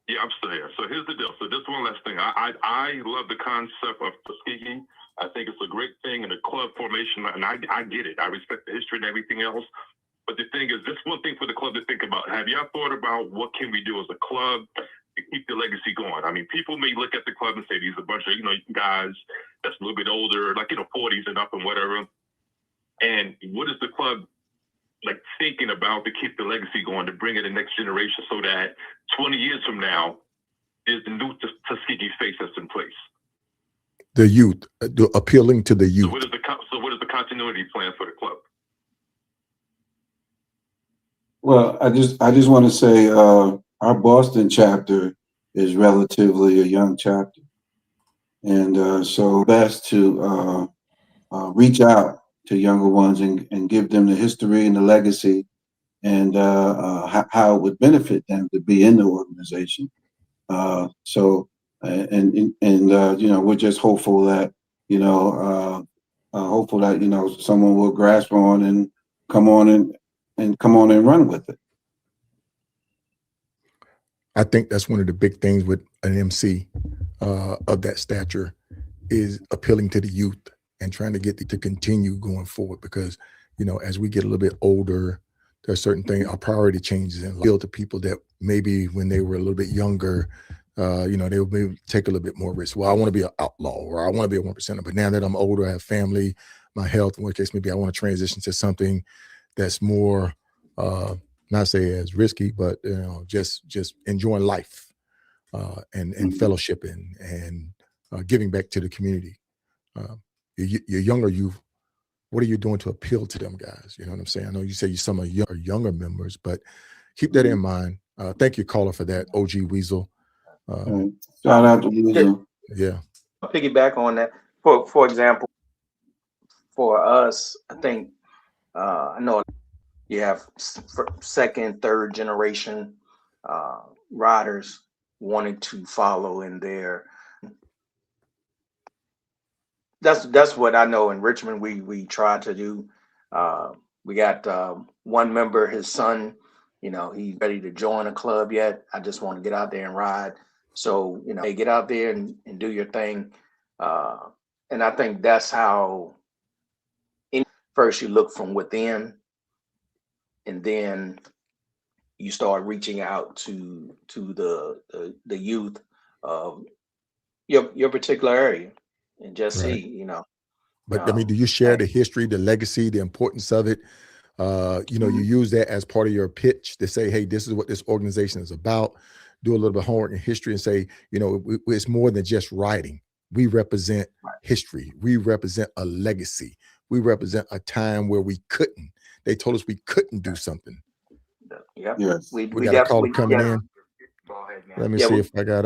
[SPEAKER 8] Yeah, I'm still here. So here's the deal. So just one last thing. I love the concept of Tuskegee. I think it's a great thing in the club formation, and I get it. I respect the history and everything else. But the thing is, this one thing for the club to think about. Have y'all thought about what can we do as a club to keep the legacy going? I mean, people may look at the club and say these are a bunch of, guys that's a little bit older, like, 40s and up and whatever. And what is the club like thinking about to keep the legacy going, to bring in the next generation so that 20 years from now, there's the new Tuskegee face that's in place?
[SPEAKER 1] The youth, appealing to the youth.
[SPEAKER 8] So what is the continuity plan for the club?
[SPEAKER 3] Well, I just want to say our Boston chapter is relatively a young chapter, and so best to reach out to younger ones and give them the history and the legacy, and how it would benefit them to be in the organization. So we're just hopeful that someone will grasp on and come on and run with it.
[SPEAKER 1] I think that's one of the big things with an MC of that stature is appealing to the youth and trying to get to continue going forward, because, as we get a little bit older, there are certain things, our priority changes and appeal to people that maybe when they were a little bit younger, they would maybe take a little bit more risk. Well, I want to be an outlaw, or I want to be a 1%er. But now that I'm older, I have family, my health, in what case maybe I want to transition to something that's more, not say as risky, but just enjoying life and fellowshipping and giving back to the community. Your younger youth, what are you doing to appeal to them guys? You know what I'm saying? I know you say some of your younger members, but keep that in mind. Thank you, caller, for that. OG Weasel.
[SPEAKER 3] Shout out to Weasel.
[SPEAKER 1] Yeah.
[SPEAKER 7] I'll piggyback on that. For example, for us, I think I know you have second, third generation riders wanting to follow in there. That's what I know in Richmond we try to do. We got one member, his son, he's ready to join a club yet. I just want to get out there and ride. So, hey, get out there and do your thing. And I think that's how first you look from within, and then you start reaching out to the youth of your particular area, and just
[SPEAKER 1] Right.
[SPEAKER 7] see,
[SPEAKER 1] But I mean, do you share the history, the legacy, the importance of it? You use that as part of your pitch to say, hey, this is what this organization is about. Do a little bit of homework in history and say, it's more than just riding. We represent history. We represent a legacy. We represent a time where we couldn't. They told us we couldn't do something.
[SPEAKER 7] Yeah.
[SPEAKER 3] Yes.
[SPEAKER 1] We got a caller coming in. Let me see if I got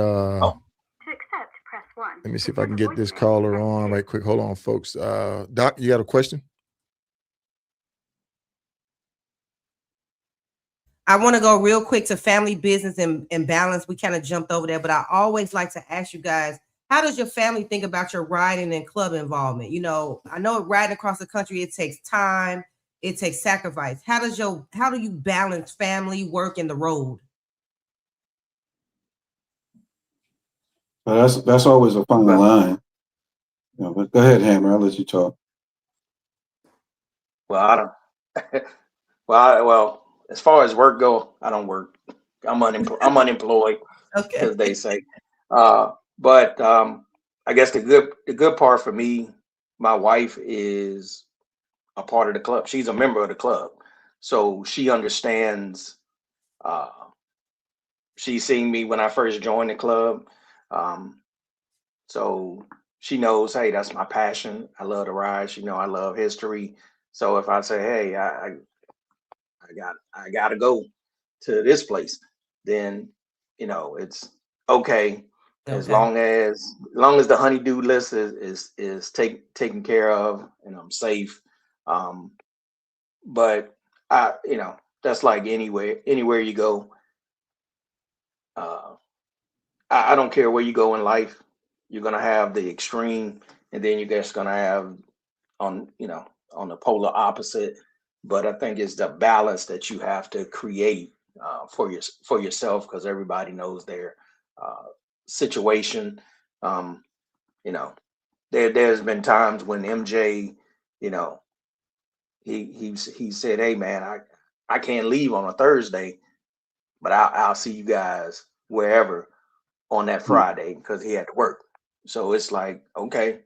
[SPEAKER 1] let me see if I can get this caller on right quick. Hold on, folks. Doc, you got a question?
[SPEAKER 2] I want to go real quick to family business and balance. We kind of jumped over there, but I always like to ask you guys, how does your family think about your riding and club involvement? I know riding across the country, it takes time, it takes sacrifice. How do you balance family, work, and the road?
[SPEAKER 3] That's always a fun line. But go ahead, Hammer. I'll let you talk.
[SPEAKER 7] Well, I don't. well, as far as work go, I don't work. I'm unemployed, as they say. But I guess the good part for me, my wife is a part of the club. She's a member of the club, so she understands. She's seen me when I first joined the club, so she knows, hey, that's my passion. I love to ride. She know I love history. So if I say, hey, I got to go to this place, then it's okay. As long as the honeydew list is taken care of and I'm safe. But that's like anywhere you go. I don't care where you go in life, you're gonna have the extreme, and then you're just gonna have on the polar opposite. But I think it's the balance that you have to create for yourself, because everybody knows their situation. There's been times when MJ, he said, "Hey man, I can't leave on a Thursday, but I'll see you guys wherever on that Friday," because he had to work. So it's like, okay,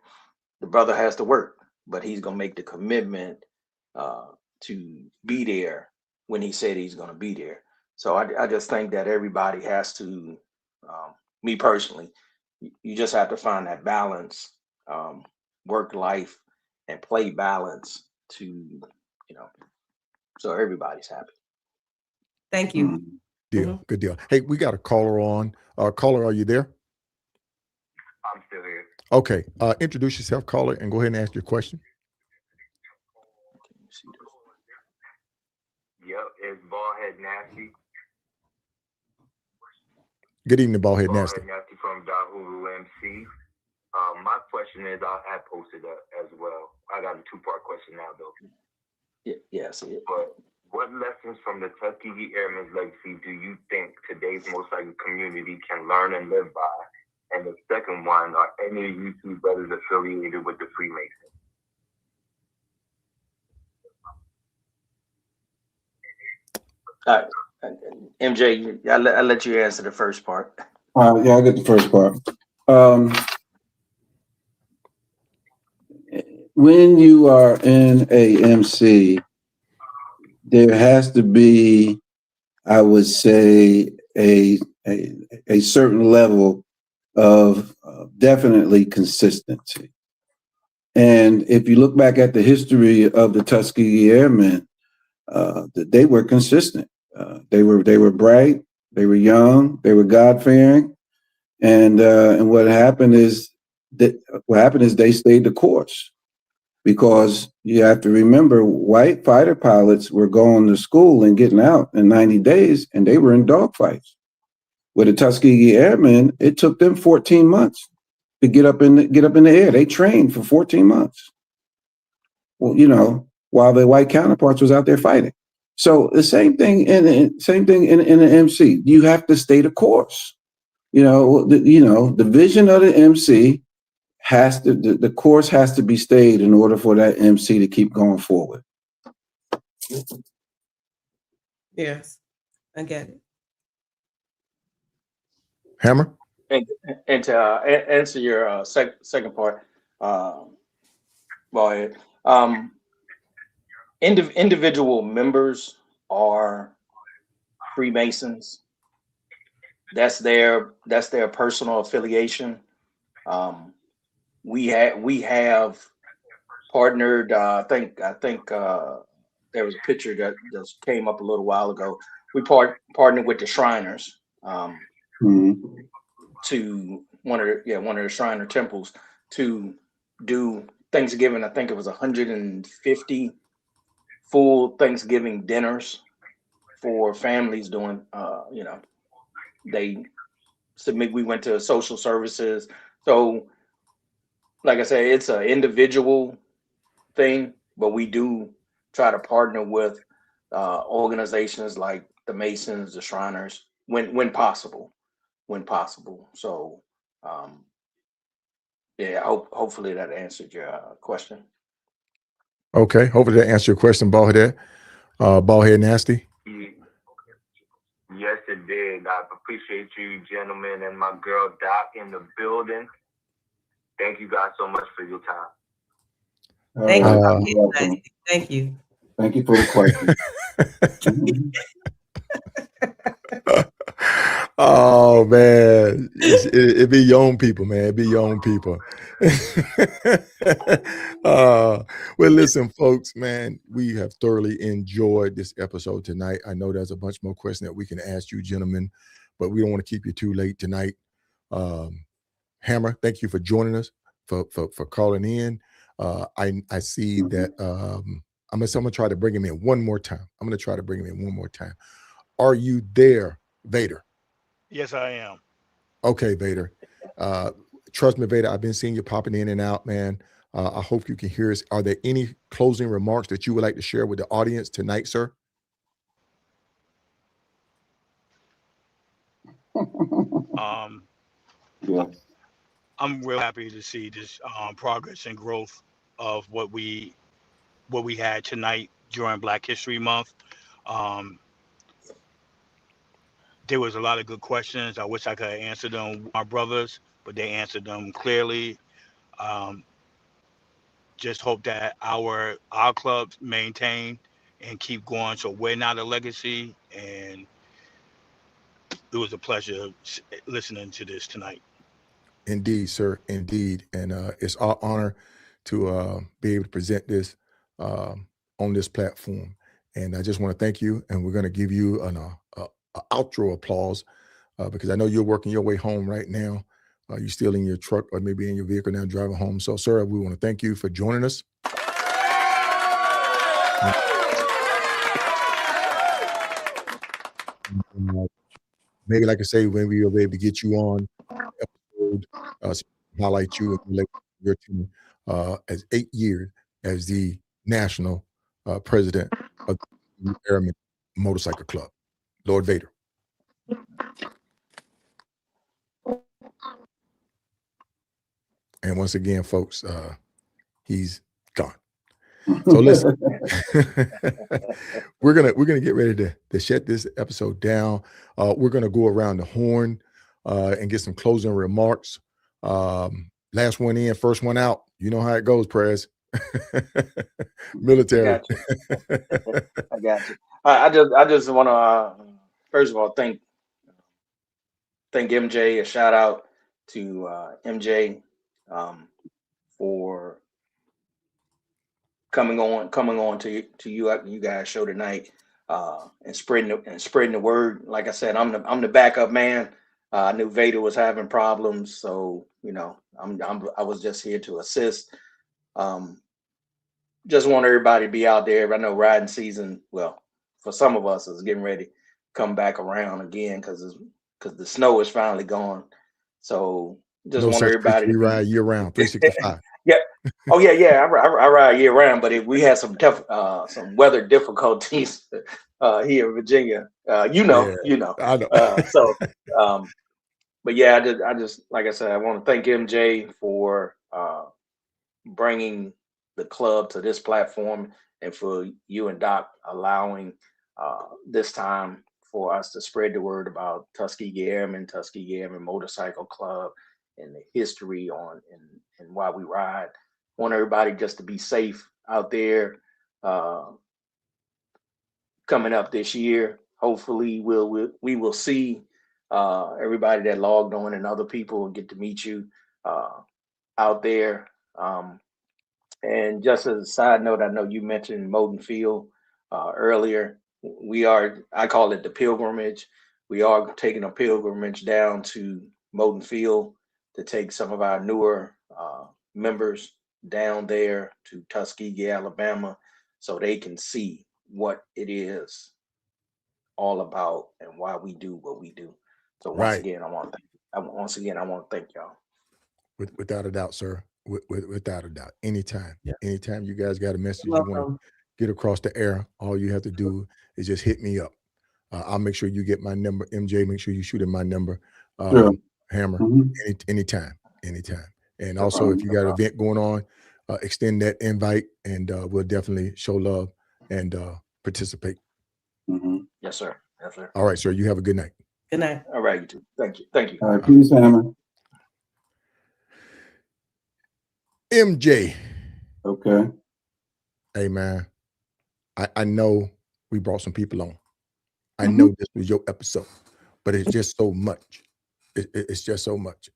[SPEAKER 7] the brother has to work, but he's gonna make the commitment to be there when he said he's gonna be there. So I just think that everybody has to, me personally, you just have to find that balance, work life and play balance to, so everybody's happy.
[SPEAKER 2] Thank you.
[SPEAKER 1] Deal. Good deal. Hey, we got a caller on. Caller, are you there?
[SPEAKER 8] I'm still here.
[SPEAKER 1] Okay. Introduce yourself, caller, and go ahead and ask your question.
[SPEAKER 8] Yep, it's Ballhead Nasty.
[SPEAKER 1] Good evening, Ballhead Nasty.
[SPEAKER 8] Ballhead Nasty from Hulu MC. My question is, I posted that as well. I got a two-part question now, though.
[SPEAKER 7] Yeah, I see it.
[SPEAKER 8] But what lessons from the Tuskegee Airmen's legacy do you think today's motorcycle community can learn and live by? And the second one, are any of you two brothers affiliated with the Freemasons?
[SPEAKER 7] MJ, I'll let you answer the first part.
[SPEAKER 3] Yeah, I get the first part. When you are in a MC, there has to be, I would say, a certain level of definitely consistency. And if you look back at the history of the Tuskegee Airmen, they were consistent. They were bright, they were young, they were God-fearing, and what happened is they stayed the course. Because you have to remember, white fighter pilots were going to school and getting out in 90 days, and they were in dogfights. With the Tuskegee Airmen, it took them 14 months to get up in the air. They trained for 14 months. Well, while their white counterparts was out there fighting. So the same thing in the MC. You have to stay the course. The vision of the MC the course has to be stayed in order for that MC to keep going forward.
[SPEAKER 2] Yes, I get it.
[SPEAKER 1] Hammer?
[SPEAKER 7] And to answer your second part, individual members are Freemasons. That's their personal affiliation. We have partnered. I think there was a picture that just came up a little while ago. We partnered with the Shriners to one of the Shriner temples to do Thanksgiving. I think it was 150 full Thanksgiving dinners for families doing. They submit. We went to social services. So, like I say, it's an individual thing, but we do try to partner with organizations like the Masons, the Shriners, when possible. So, hopefully that answered your question.
[SPEAKER 1] Okay, hopefully that answered your question, Ballhead. Ballhead Nasty.
[SPEAKER 8] Yes, it did. I appreciate you, gentlemen, and my girl Doc in the building. Thank you guys so much for your time.
[SPEAKER 2] Thank you. Thank you.
[SPEAKER 3] Thank you for the question.
[SPEAKER 1] Oh man, it be young people, man. It be young people. Well, listen, folks, man, we have thoroughly enjoyed this episode tonight. I know there's a bunch more questions that we can ask you, gentlemen, but we don't want to keep you too late tonight. Hammer, thank you for joining us, for calling in. I see that I'm gonna try to bring him in one more time. Are you there, Vader?
[SPEAKER 4] Yes, I am.
[SPEAKER 1] Okay, Vader. Trust me, Vader, I've been seeing you popping in and out, man. I hope you can hear us. Are there any closing remarks that you would like to share with the audience tonight, sir?
[SPEAKER 3] Yes.
[SPEAKER 4] I'm real happy to see this progress and growth of what we had tonight during Black History Month. There was a lot of good questions. I wish I could have answered them with my brothers, but they answered them clearly. Just hope that our clubs maintain and keep going, so we're not a legacy. And it was a pleasure listening to this tonight.
[SPEAKER 1] Indeed, sir. Indeed. And it's our honor to be able to present this on this platform. And I just want to thank you. And we're going to give you an outro applause because I know you're working your way home right now. You're still in your truck or maybe in your vehicle now driving home. So, sir, we want to thank you for joining us. Maybe, like I say, when we will be able to get you on episode, highlight you and your team as 8 years as the national president of the Airmen Motorcycle Club, Lord Vader. And once again, folks, he's gone. So listen, we're gonna get ready to shut this episode down. We're gonna go around the horn and get some closing remarks. Last one in, first one out. You know how it goes, Prez. Military.
[SPEAKER 7] I got you. I just want to first of all thank MJ. A shout out to MJ for coming on to you guys show tonight and spreading the word. Like I said, I'm the backup man. I knew Vader was having problems, so you know I was just here to assist. Just want everybody to be out there. I know riding season, well, for some of us, is getting ready to come back around again because the snow is finally gone. So just want everybody to
[SPEAKER 1] ride year round, 365.
[SPEAKER 7] Yeah. Oh yeah. I ride year round, but we had some tough some weather difficulties here in Virginia. You know.
[SPEAKER 1] I know.
[SPEAKER 7] But yeah, I just like I said, I want to thank MJ for bringing the club to this platform, and for you and Doc allowing this time for us to spread the word about Tuskegee Airmen Motorcycle Club, and the history on and why we ride. Want everybody just to be safe out there coming up this year. Hopefully we will see everybody that logged on and other people get to meet you out there. And just as a side note, I know you mentioned Moton Field earlier. I call it the pilgrimage. We are taking a pilgrimage down to Moton Field to take some of our newer members down there to Tuskegee, Alabama, so they can see what it is all about and why we do what we do. So once again, I want to thank y'all.
[SPEAKER 1] Without a doubt, sir. Without a doubt. Anytime you guys got a message you want to get across the air, all you have to do is just hit me up. I'll make sure you get my number. MJ, make sure you shoot in my number. Hammer, anytime. And also, if you got an event going on, extend that invite, and we'll definitely show love and participate.
[SPEAKER 7] Yes, sir.
[SPEAKER 1] All right, sir. You have a good night.
[SPEAKER 2] Good night.
[SPEAKER 7] All right, you too. Thank you.
[SPEAKER 3] All right, peace, Hammer.
[SPEAKER 1] MJ.
[SPEAKER 3] Okay.
[SPEAKER 1] Hey, man. I know we brought some people on. I know this was your episode, but it's just so much. It's just so much.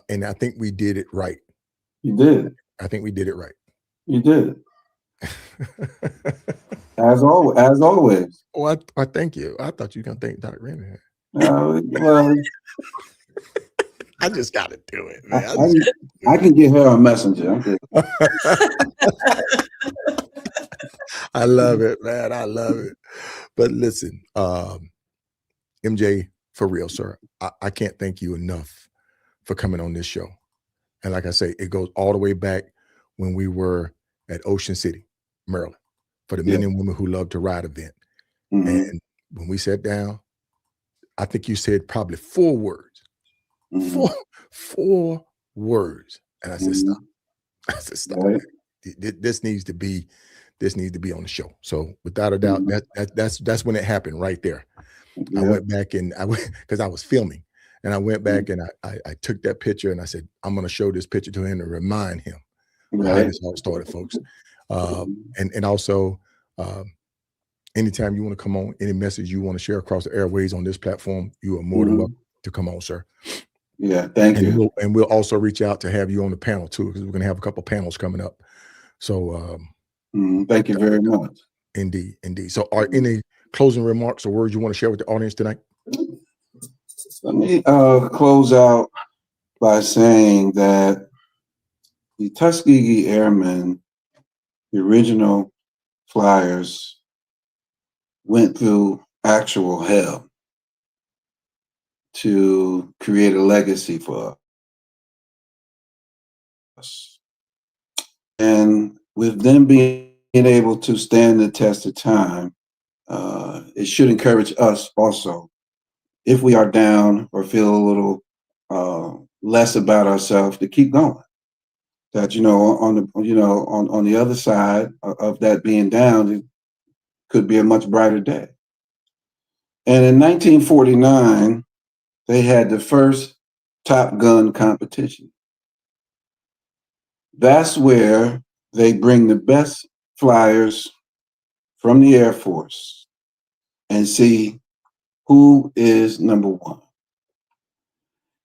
[SPEAKER 1] And I think we did it right.
[SPEAKER 3] You did.
[SPEAKER 1] I think we did it right.
[SPEAKER 3] You did. As always.
[SPEAKER 1] Oh, I thank you. I thought you were going to thank Dr. Remy.
[SPEAKER 3] Well,
[SPEAKER 1] I just got to do it,
[SPEAKER 3] I,
[SPEAKER 1] man.
[SPEAKER 3] I can get her a messenger. I'm good.
[SPEAKER 1] I love it, man. I love it. But listen, MJ, for real, sir, I can't thank you enough for coming on this show. And like I say, it goes all the way back when we were at Ocean City, Maryland, for the men and women who love to ride event. And when we sat down, I think you said probably 4 words. Four words. And I said, stop. I said, stop.
[SPEAKER 3] Right.
[SPEAKER 1] This needs to be on the show. So without a doubt, that's when it happened right there. I went back and because I was filming, and I went back and I took that picture and I said, I'm going to show this picture to him to remind him how this all started, folks. And also, anytime you want to come on, any message you want to share across the airways on this platform, you are more than welcome to come on, sir.
[SPEAKER 3] Yeah, thank you.
[SPEAKER 1] We'll also reach out to have you on the panel too, because we're going to have a couple panels coming up. So
[SPEAKER 3] thank you very much.
[SPEAKER 1] Indeed. So are any closing remarks or words you want to share with the audience tonight?
[SPEAKER 3] Let me close out by saying that the Tuskegee Airmen, the original flyers, went through actual hell to create a legacy for us. And with them being able to stand the test of time, it should encourage us also, if we are down or feel a little less about ourselves, to keep going. That, on the other side of that being down, it could be a much brighter day. And in 1949, they had the first Top Gun competition. That's where they bring the best flyers from the Air Force and see who is number one.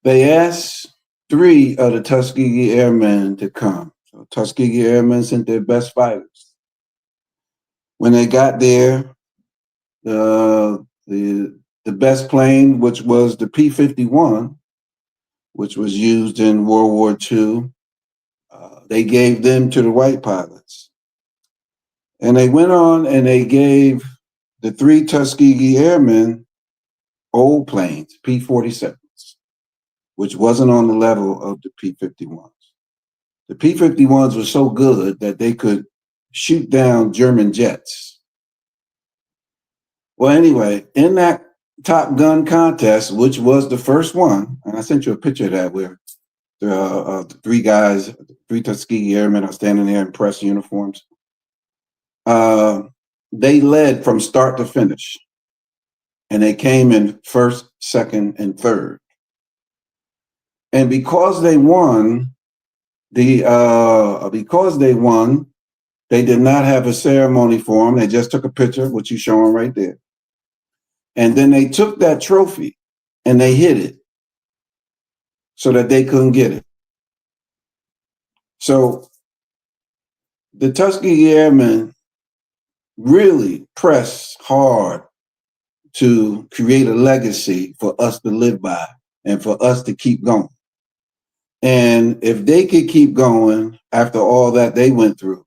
[SPEAKER 3] They asked 3 of the Tuskegee Airmen to come. So Tuskegee Airmen sent their best fighters. When they got there, the best plane, which was the P-51, which was used in World War II, they gave them to the white pilots. And they went on and they gave the 3 Tuskegee Airmen old planes, P-47s, which wasn't on the level of the P-51s. The P-51s were so good that they could shoot down German jets. Well, anyway, in that Top Gun contest, which was the first one, and I sent you a picture of that where the 3 guys, 3 Tuskegee Airmen are standing there in press uniforms. They led from start to finish, and they came in first, second, and third. And because they won, they did not have a ceremony for them. They just took a picture, which you showing right there. And then they took that trophy and they hid it so that they couldn't get it. So the Tuskegee Airmen really pressed hard to create a legacy for us to live by and for us to keep going. And if they could keep going after all that they went through,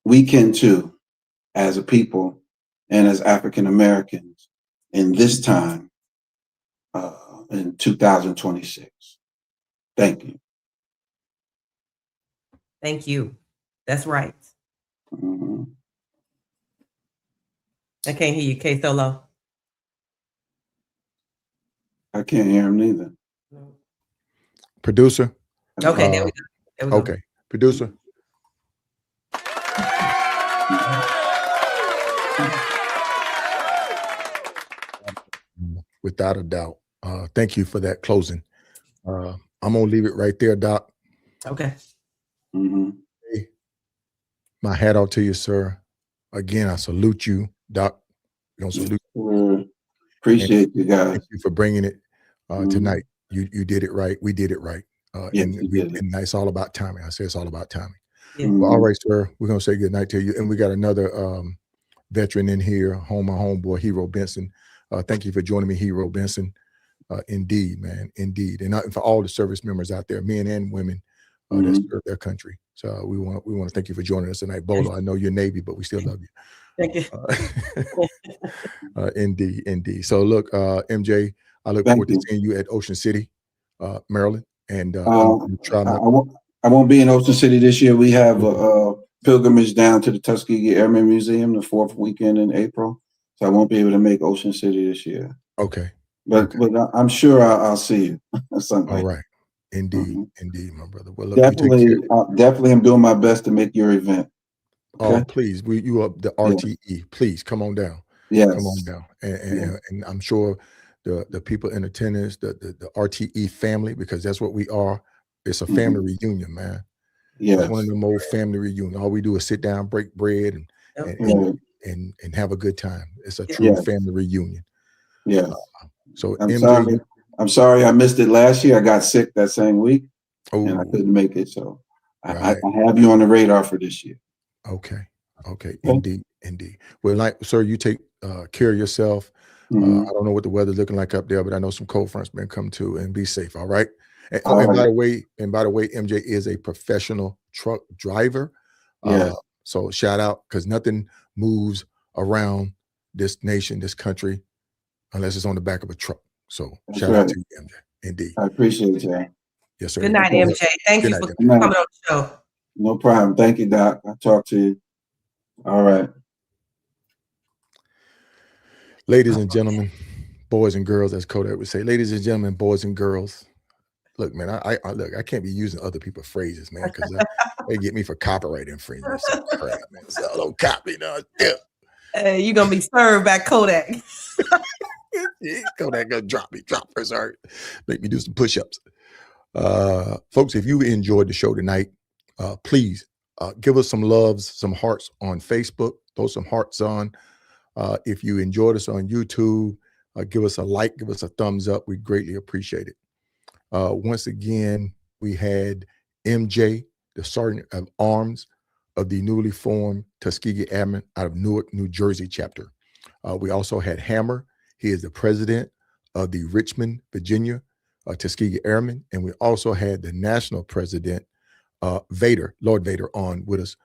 [SPEAKER 3] we can too, as a people and as African Americans in this time in 2026. Thank you.
[SPEAKER 2] Thank you. That's right. I can't hear you, KSolo.
[SPEAKER 3] I can't hear him neither.
[SPEAKER 1] Producer.
[SPEAKER 2] Okay, there we go. There we go.
[SPEAKER 1] Okay, producer. Without a doubt. Thank you for that closing. I'm gonna leave it right there, Doc.
[SPEAKER 2] Okay.
[SPEAKER 1] Hey, my hat off to you, sir. Again, I salute you, Doc. Don't salute you.
[SPEAKER 3] Appreciate you guys.
[SPEAKER 1] Thank you for bringing it tonight. You did it right. We did it right.
[SPEAKER 3] Yes,
[SPEAKER 1] and it's all about timing. I say it's all about timing.
[SPEAKER 2] Yeah.
[SPEAKER 1] Well, all right, sir. We're gonna say good night to you. And we got another veteran in here, my homeboy, Hero Benson. Thank you for joining me, Hero Benson. Indeed, man, indeed, and for all the service members out there, men and women that serve their country. So we want to thank you for joining us tonight, Bolo. I know you're Navy, but we still love you.
[SPEAKER 2] Thank you.
[SPEAKER 1] Indeed. So look, MJ, I look forward to seeing you at Ocean City, Maryland, and
[SPEAKER 3] I won't be in Ocean City this year. We have a pilgrimage down to the Tuskegee Airmen Museum the 4th weekend in April, so I won't be able to make Ocean City this year.
[SPEAKER 1] Okay.
[SPEAKER 3] But I'm sure I'll see you.
[SPEAKER 1] All right. Indeed, my brother. Well, look,
[SPEAKER 3] definitely, I'm doing my best to make your event. Okay?
[SPEAKER 1] Oh, please, you up the RTE? Yeah. Please come on down.
[SPEAKER 3] Yes,
[SPEAKER 1] come on down, and I'm sure the people in attendance, the RTE family, because that's what we are. It's a family reunion, man. Yeah, it's one of them old family reunions. All we do is sit down, break bread, and have a good time. It's a true family reunion.
[SPEAKER 3] Yeah.
[SPEAKER 1] So
[SPEAKER 3] I'm sorry I missed it last year. I got sick that same week, and I couldn't make it. So I have you on the radar for this year.
[SPEAKER 1] Okay. Indeed. Well, sir, you take care of yourself. I don't know what the weather's looking like up there, but I know some cold fronts been come to, and be safe. All right. And by the way, MJ is a professional truck driver. So shout out, because nothing moves around this nation, this country, unless it's on the back of a truck. So shout out to you, MJ. Indeed.
[SPEAKER 3] I appreciate you.
[SPEAKER 1] Yes, sir.
[SPEAKER 2] Good night, MJ. Thank you for coming on the show.
[SPEAKER 3] No problem. Thank you, Doc. I'll talk to you. All right.
[SPEAKER 1] Ladies and gentlemen, boys and girls, as Kodak would say, ladies and gentlemen, boys and girls. Look, man, I can't be using other people's phrases, man, because they get me for copyright infringement. Crap, man. So don't copy, no.
[SPEAKER 2] Hey, you're gonna be served by Kodak.
[SPEAKER 1] Kodak gonna drop her, sorry. Make me do some push-ups. Folks, if you enjoyed the show tonight, please give us some loves, some hearts on Facebook. Throw some hearts on. If you enjoyed us on YouTube, give us a like, give us a thumbs up. We greatly appreciate it. Once again, we had MJ, the Sergeant of Arms of the newly formed Tuskegee Airmen out of Newark, New Jersey chapter. We also had Hammer. He is the president of the Richmond, Virginia, Tuskegee Airmen. And we also had the national president, Vader, Lord Vader, on with us.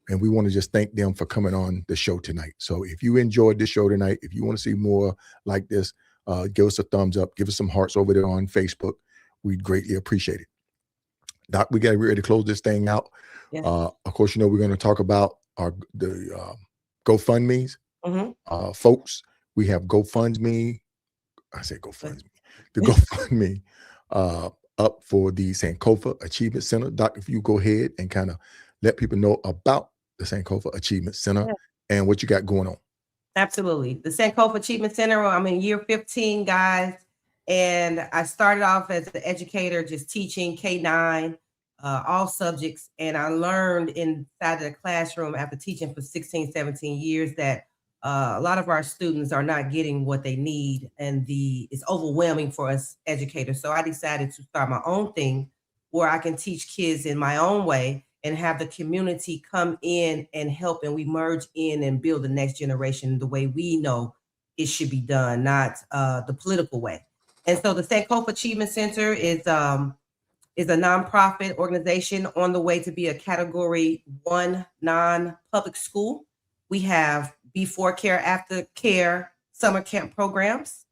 [SPEAKER 1] And we want to just thank them for coming on the show tonight. So if you enjoyed this show tonight, if you want to see more like this, give us a thumbs up, give us some hearts over there on Facebook. We'd greatly appreciate it. Doc, we got to be ready to close this thing out. Yes. Of course, we're going to talk about the GoFundMes. Folks, we have GoFundMe. I say GoFundMe. The GoFundMe up for the Sankofa Achievement Center. Doc, if you go ahead and kind of let people know about the Sankofa Achievement Center and what you got going on.
[SPEAKER 2] Absolutely. The Sankofa Achievement Center, I'm in year 15, guys. And I started off as an educator, just teaching K-9, all subjects. And I learned inside of the classroom after teaching for 16, 17 years that a lot of our students are not getting what they need. And it's overwhelming for us educators. So I decided to start my own thing where I can teach kids in my own way and have the community come in and help, and we merge in and build the next generation the way we know it should be done, not the political way. And so the Sankofa Achievement Center is a nonprofit organization on the way to be a Category 1 non-public school. We have before care, after care, summer camp programs,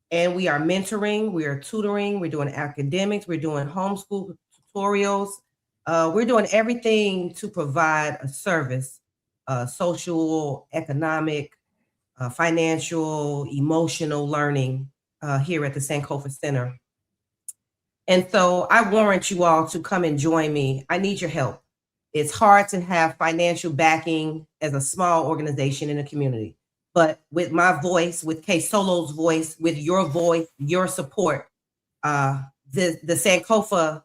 [SPEAKER 2] and we are mentoring, we are tutoring, we're doing academics, we're doing homeschool tutorials. We're doing everything to provide a service, social, economic, financial, emotional learning here at the Sankofa Center. And so I warrant you all to come and join me. I need your help. It's hard to have financial backing as a small organization in a community, but with my voice, with KSolo's voice, with your support, the Sankofa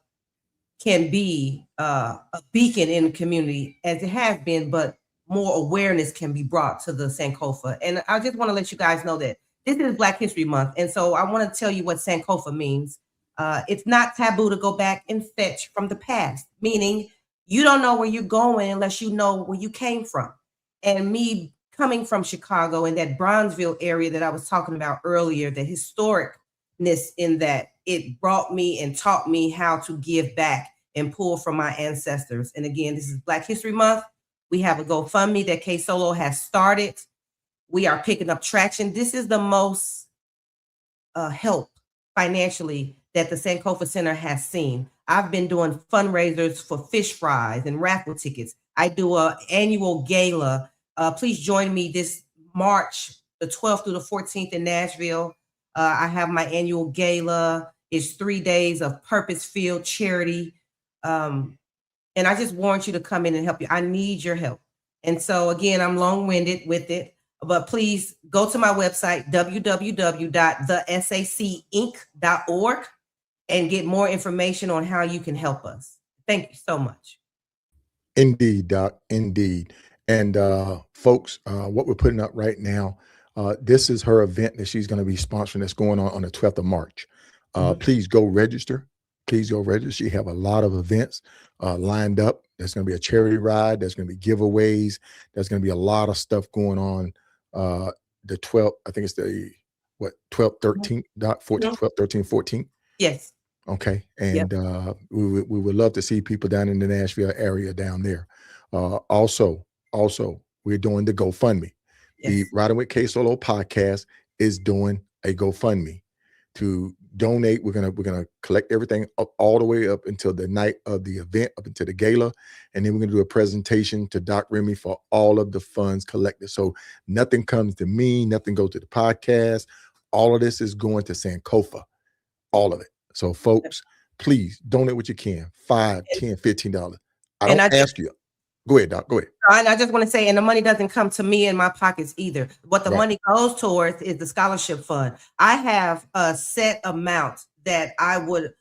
[SPEAKER 2] can be a beacon in the community as it has been, but more awareness can be brought to the Sankofa. And I just want to let you guys know that this is Black History Month. And so I want to tell you what Sankofa means. It's not taboo to go back and fetch from the past, meaning you don't know where you're going unless you know where you came from. And me coming from Chicago in that Bronzeville area that I was talking about earlier, the historic in that it brought me and taught me how to give back and pull from my ancestors. And again, this is Black History Month. We have a GoFundMe that KSolo has started. We are picking up traction. This is the most help financially that the Sankofa Center has seen. I've been doing fundraisers for fish fries and raffle tickets. I do an annual gala. Please join me this March, the 12th through the 14th in Nashville. I have my annual gala. It's 3 days of purpose-filled charity. And I just want you to come in and help you. I need your help. And so again, I'm long-winded with it, but please go to my website, www.thesacinc.org, and get more information on how you can help us. Thank you so much.
[SPEAKER 1] Indeed, Doc, indeed. And folks, what we're putting up right now, this is her event that she's going to be sponsoring that's going on the 12th of March. Please go register. Please go register. She have a lot of events lined up. There's going to be a charity ride. There's going to be giveaways. There's going to be a lot of stuff going on. The 12th, I think it's the 12th, 13th, Doc, 14th, 12th, 13th, 14th.
[SPEAKER 2] Yes.
[SPEAKER 1] Okay. And we would love to see people down in the Nashville area down there. Also, we're doing the GoFundMe.
[SPEAKER 2] Yes.
[SPEAKER 1] The Riding With KSolo podcast is doing a GoFundMe to donate. We're gonna collect everything up all the way up until the night of the event, up until the gala, and then we're gonna do a presentation to Doc Remy for all of the funds collected. So nothing comes to me, nothing goes to the podcast. All of this is going to Sankofa, all of it. So folks, please donate what you can, $5, $10, $15. I don't ask you. Go ahead, Doc. Go ahead.
[SPEAKER 2] And I just want to say, and the money doesn't come to me in my pockets either. What the money goes towards is the scholarship fund. I have a set amount that I would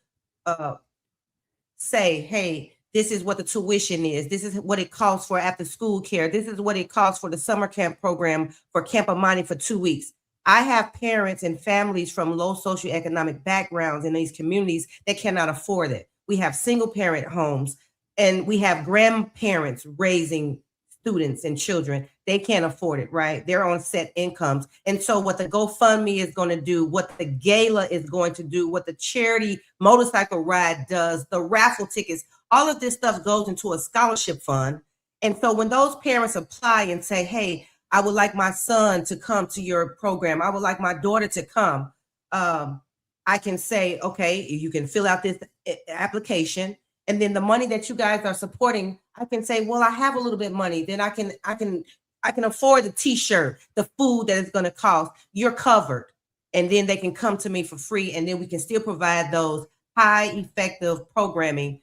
[SPEAKER 2] say, hey, this is what the tuition is. This is what it costs for after school care. This is what it costs for the summer camp program for Camp Amani for 2 weeks. I have parents and families from low socioeconomic backgrounds in these communities that cannot afford it. We have single parent homes. And we have grandparents raising students and children. They can't afford it, right? They're on set incomes. And so what the GoFundMe is going to do, what the gala is going to do, what the charity motorcycle ride does, the raffle tickets, all of this stuff goes into a scholarship fund. And so when those parents apply and say, hey, I would like my son to come to your program, I would like my daughter to come, I can say, okay, you can fill out this application. And then the money that you guys are supporting, I can say, well, I have a little bit of money. Then I can afford the t-shirt, the food that it's going to cost. You're covered. And then they can come to me for free. And then we can still provide those high effective programming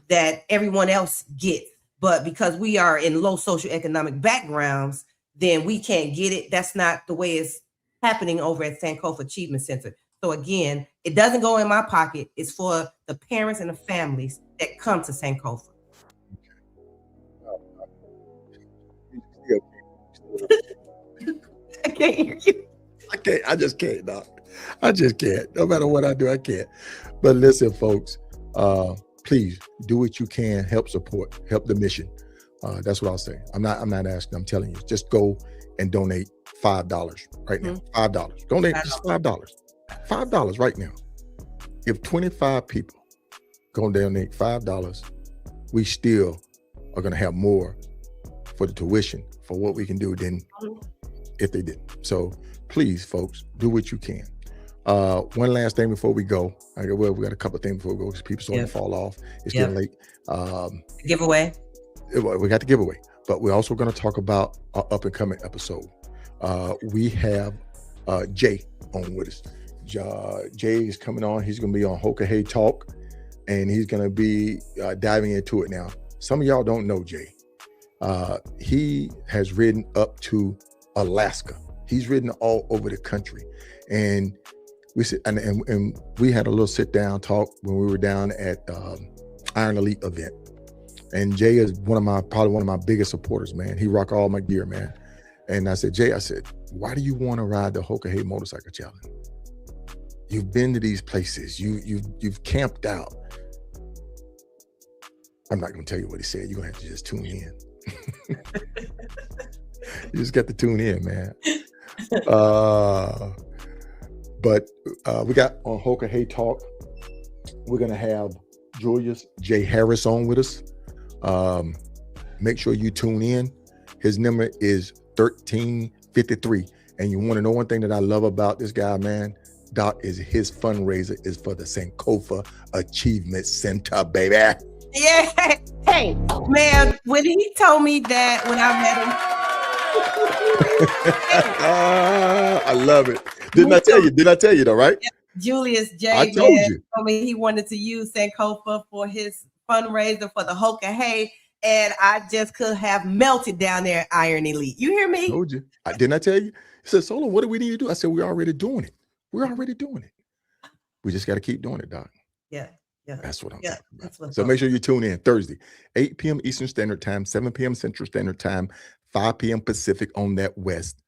[SPEAKER 2] that everyone else gets. But because we are in low socioeconomic backgrounds, then we can't get it. That's not the way it's happening over at Sankofa Achievement Center. So again, it doesn't go in my pocket. It's for the parents and the families that come to Sankofa. I can't hear you.
[SPEAKER 1] I just can't, Doc. I just can't. No matter what I do, I can't. But listen, folks, please do what you can. Help support, help the mission. That's what I'll say. I'm not asking. I'm telling you. Just go and donate $5 right now. $5. Donate just $5. $5 right now. If 25 people gonna donate $5, we still are gonna have more for the tuition for what we can do than if they didn't. So please, folks, do what you can. One last thing before we go. We got a couple of things before we go because people starting to fall off. It's getting late.
[SPEAKER 2] Giveaway.
[SPEAKER 1] We got the giveaway, but we're also going to talk about our up and coming episode. We have Jay on with us. Jay is coming on. He's going to be on Hoka Hey Talk, and he's going to be diving into it now. Some of y'all don't know Jay. He has ridden up to Alaska. He's ridden all over the country, and we had a little sit down talk when we were down at Iron Elite event. And Jay is probably one of my biggest supporters, man. He rock all my gear, man. And I said, Jay, why do you want to ride the Hoka Hey Motorcycle Challenge? You've been to these places. You've camped out. I'm not going to tell you what he said. You're going to have to just tune in. You just got to tune in, man. But we got on Hoka Hey Talk, we're going to have Julius J. Harris on with us. Make sure you tune in. His number is 1353. And you want to know one thing that I love about this guy, man? Doc, is his fundraiser is for the Sankofa Achievement Center, baby.
[SPEAKER 2] Yeah. Hey, man, when he told me that when I met him.
[SPEAKER 1] I love it. Didn't I tell you though, right?
[SPEAKER 2] Julius J.
[SPEAKER 1] I told you.
[SPEAKER 2] Told me he wanted to use Sankofa for his fundraiser for the Hoka Hey. And I just could have melted down there at Iron Elite. You hear me?
[SPEAKER 1] I told you. Didn't I tell you? He said, Solo, what do we need to do? I said, we're already doing it. We're already doing it. We just got to keep doing it, Doc.
[SPEAKER 2] Yeah.
[SPEAKER 1] That's what I'm talking about.
[SPEAKER 2] So
[SPEAKER 1] make sure you tune in Thursday, 8 p.m. Eastern Standard Time, 7 p.m. Central Standard Time, 5 p.m. Pacific on that West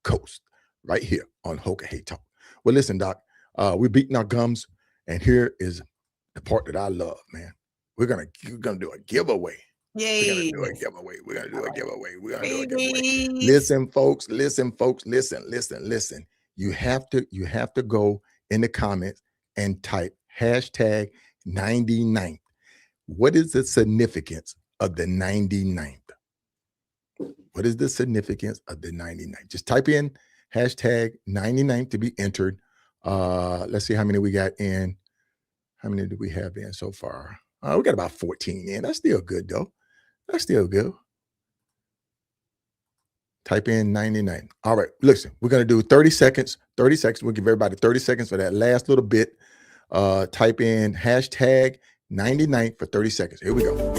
[SPEAKER 1] Coast, right here on Hoka Hey Talk. Well, listen, Doc, we're beating our gums, and here is the part that I love, man. We're gonna do a giveaway.
[SPEAKER 2] Yay.
[SPEAKER 1] We're gonna do a giveaway. Listen, folks, listen. You have to go in the comments and type hashtag 99th. What is the significance of the 99th? What is the significance of the 99th? Just type in hashtag 99th to be entered. Let's see how many we got in. How many do we have in so far? We got about 14 in. That's still good, though. That's still good. Type in 99. All right, listen, we're going to do 30 seconds. 30 seconds. We'll give everybody 30 seconds for that last little bit. Type in hashtag 99 for 30 seconds. Here we go.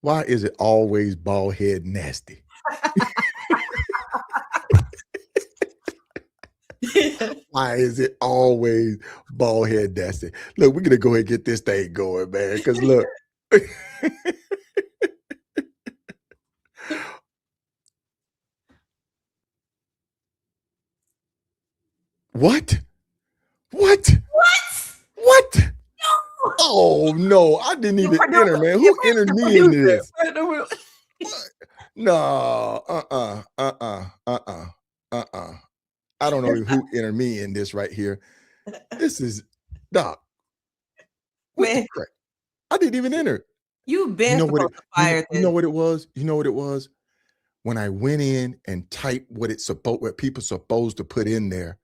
[SPEAKER 1] Why is it always bald head nasty? Why is it always bald head nasty? Look, we're gonna go ahead and get this thing going, man. Because look, what? Oh no, I didn't even enter, man. Who entered me in this? No, I don't know who entered me in this right here. This is Doc. Man, I didn't even enter.
[SPEAKER 2] You've been
[SPEAKER 1] you know what it was? You know what it was? When I went in and typed what people supposed to put in there,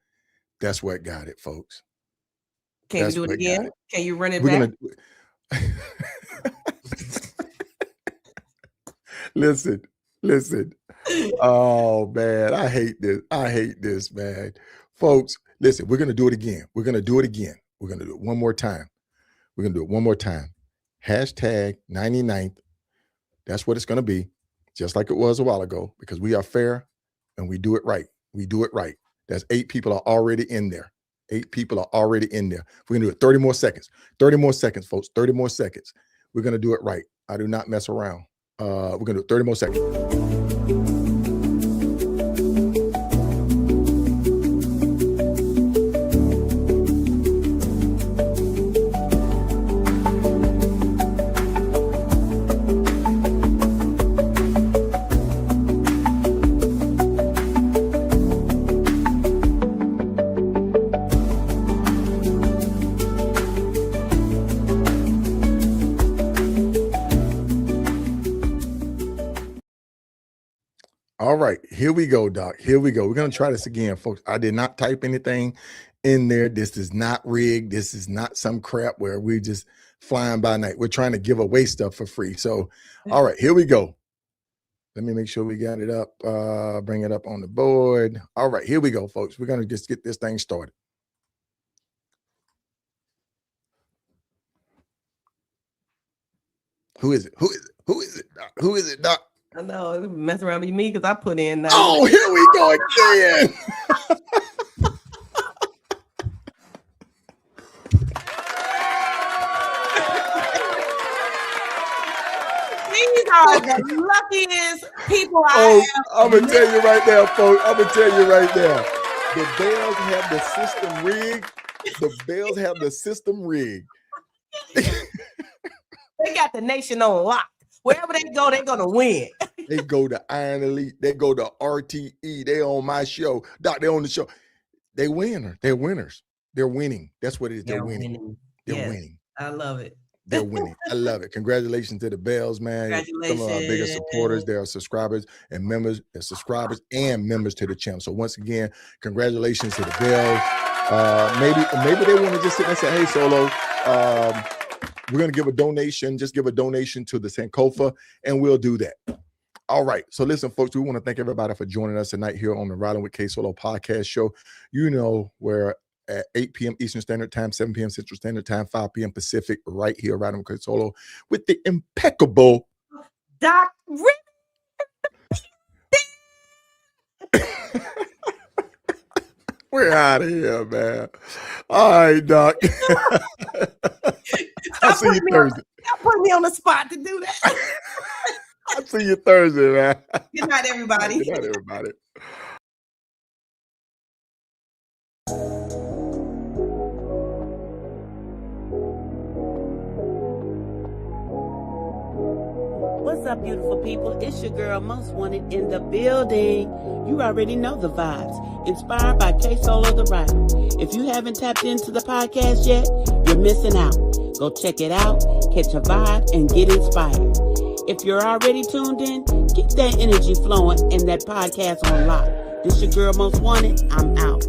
[SPEAKER 1] that's what got it, folks.
[SPEAKER 2] Can you do it again? Can you run it back?
[SPEAKER 1] Listen. Oh man, I hate this, man. Folks, listen, we're gonna do it again. We're gonna do it one more time. Hashtag 99th. That's what it's gonna be, just like it was a while ago, because we are fair and we do it right. That's 8 people are already in there. 8 people are already in there. We're gonna do it 30 more seconds. 30 more seconds, folks. 30 more seconds. We're gonna do it right. I do not mess around. We're gonna do it 30 more seconds. All right, here we go, Doc. Here we go. We're going to try this again, folks. I did not type anything in there. This is not rigged. This is not some crap where we're just flying by night. We're trying to give away stuff for free. So, all right, here we go. Let me make sure we got it up. Bring it up on the board. All right, here we go, folks. We're going to just get this thing started. Who is it? Who is it, Doc? Who is it, Doc?
[SPEAKER 2] I know, mess around with me because I put in that.
[SPEAKER 1] Oh, here we go again.
[SPEAKER 2] are the luckiest people I
[SPEAKER 1] Oh,
[SPEAKER 2] have.
[SPEAKER 1] I'm gonna tell you right now, folks. I'm gonna tell you right now. The Bells have the system rigged. The Bells have the system rigged.
[SPEAKER 2] They got the nation on lock. Wherever they go, they're gonna win.
[SPEAKER 1] They go to Iron Elite. They go to RTE. They on my show. Doc, they on the show. They winner. They're winners. They're winning. That's what it is. They're winning. They're
[SPEAKER 2] Yes,
[SPEAKER 1] winning.
[SPEAKER 2] I love it.
[SPEAKER 1] They're winning. I love it. Congratulations to the Bells, man. Some of our biggest supporters. They are subscribers and members. They're subscribers and members to the channel. So once again, congratulations to the Bells. Maybe they want to just sit and say, hey, Solo, we're going to give a donation. Just give a donation to the Sankofa, and we'll do that. All right. So listen, folks, we want to thank everybody for joining us tonight here on the Riding with KSolo podcast show. You know, we're at 8 p.m. Eastern Standard Time, 7 p.m. Central Standard Time, 5 p.m. Pacific, right here, Riding with KSolo, with the impeccable
[SPEAKER 2] Doc Remy.
[SPEAKER 1] We're out of here, man. All right, Doc. I'll see you Thursday.
[SPEAKER 2] Y'all put me on the spot to do that.
[SPEAKER 1] I'll see you Thursday, man.
[SPEAKER 2] Good night, everybody.
[SPEAKER 1] Good night, everybody.
[SPEAKER 9] What's up, beautiful people? It's your girl, Most Wanted, in the building. You already know the vibes. Inspired by KSolo the Rider. If you haven't tapped into the podcast yet, you're missing out. Go check it out, catch a vibe, and get inspired. If you're already tuned in, keep that energy flowing and that podcast on lock. This your girl, Most Wanted. I'm out.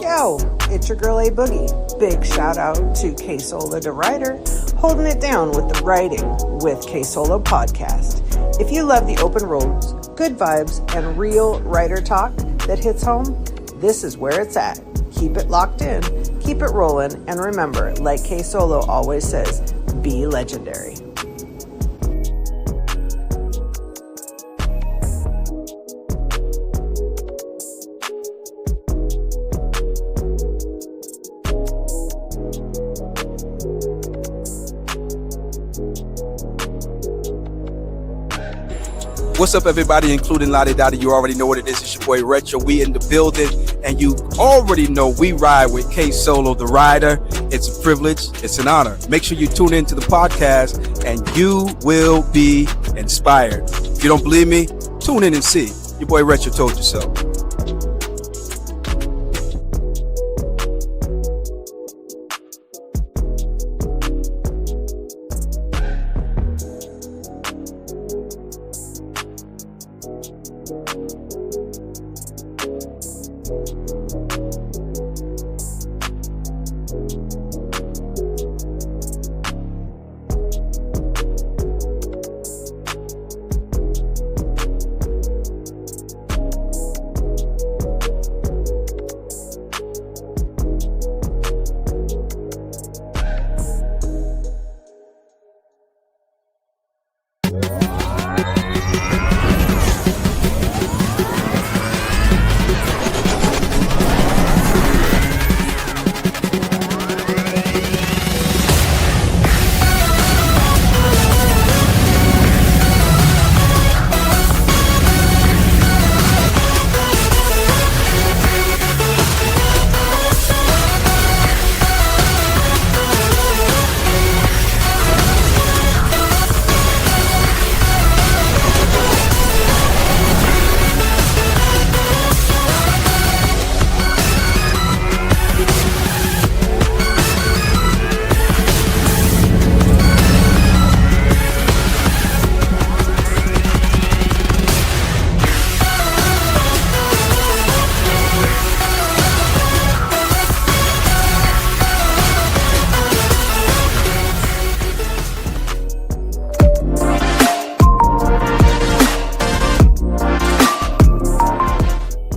[SPEAKER 10] Yo, it's your girl A Boogie. Big shout out to KSolo the Rider, holding it down with the Riding with KSolo podcast. If you love the open roads, good vibes, and real rider talk that hits home, this is where it's at. Keep it locked in, keep it rolling, and remember, like KSolo always says, be legendary.
[SPEAKER 11] What's up, everybody, including Lottie Dottie? You already know what it is. It's your boy Retro. We in the building, and you already know we ride with KSolo the Rider. It's a privilege. It's an honor. Make sure you tune into the podcast, and you will be inspired. If you don't believe me, tune in and see. Your boy Retro told you so.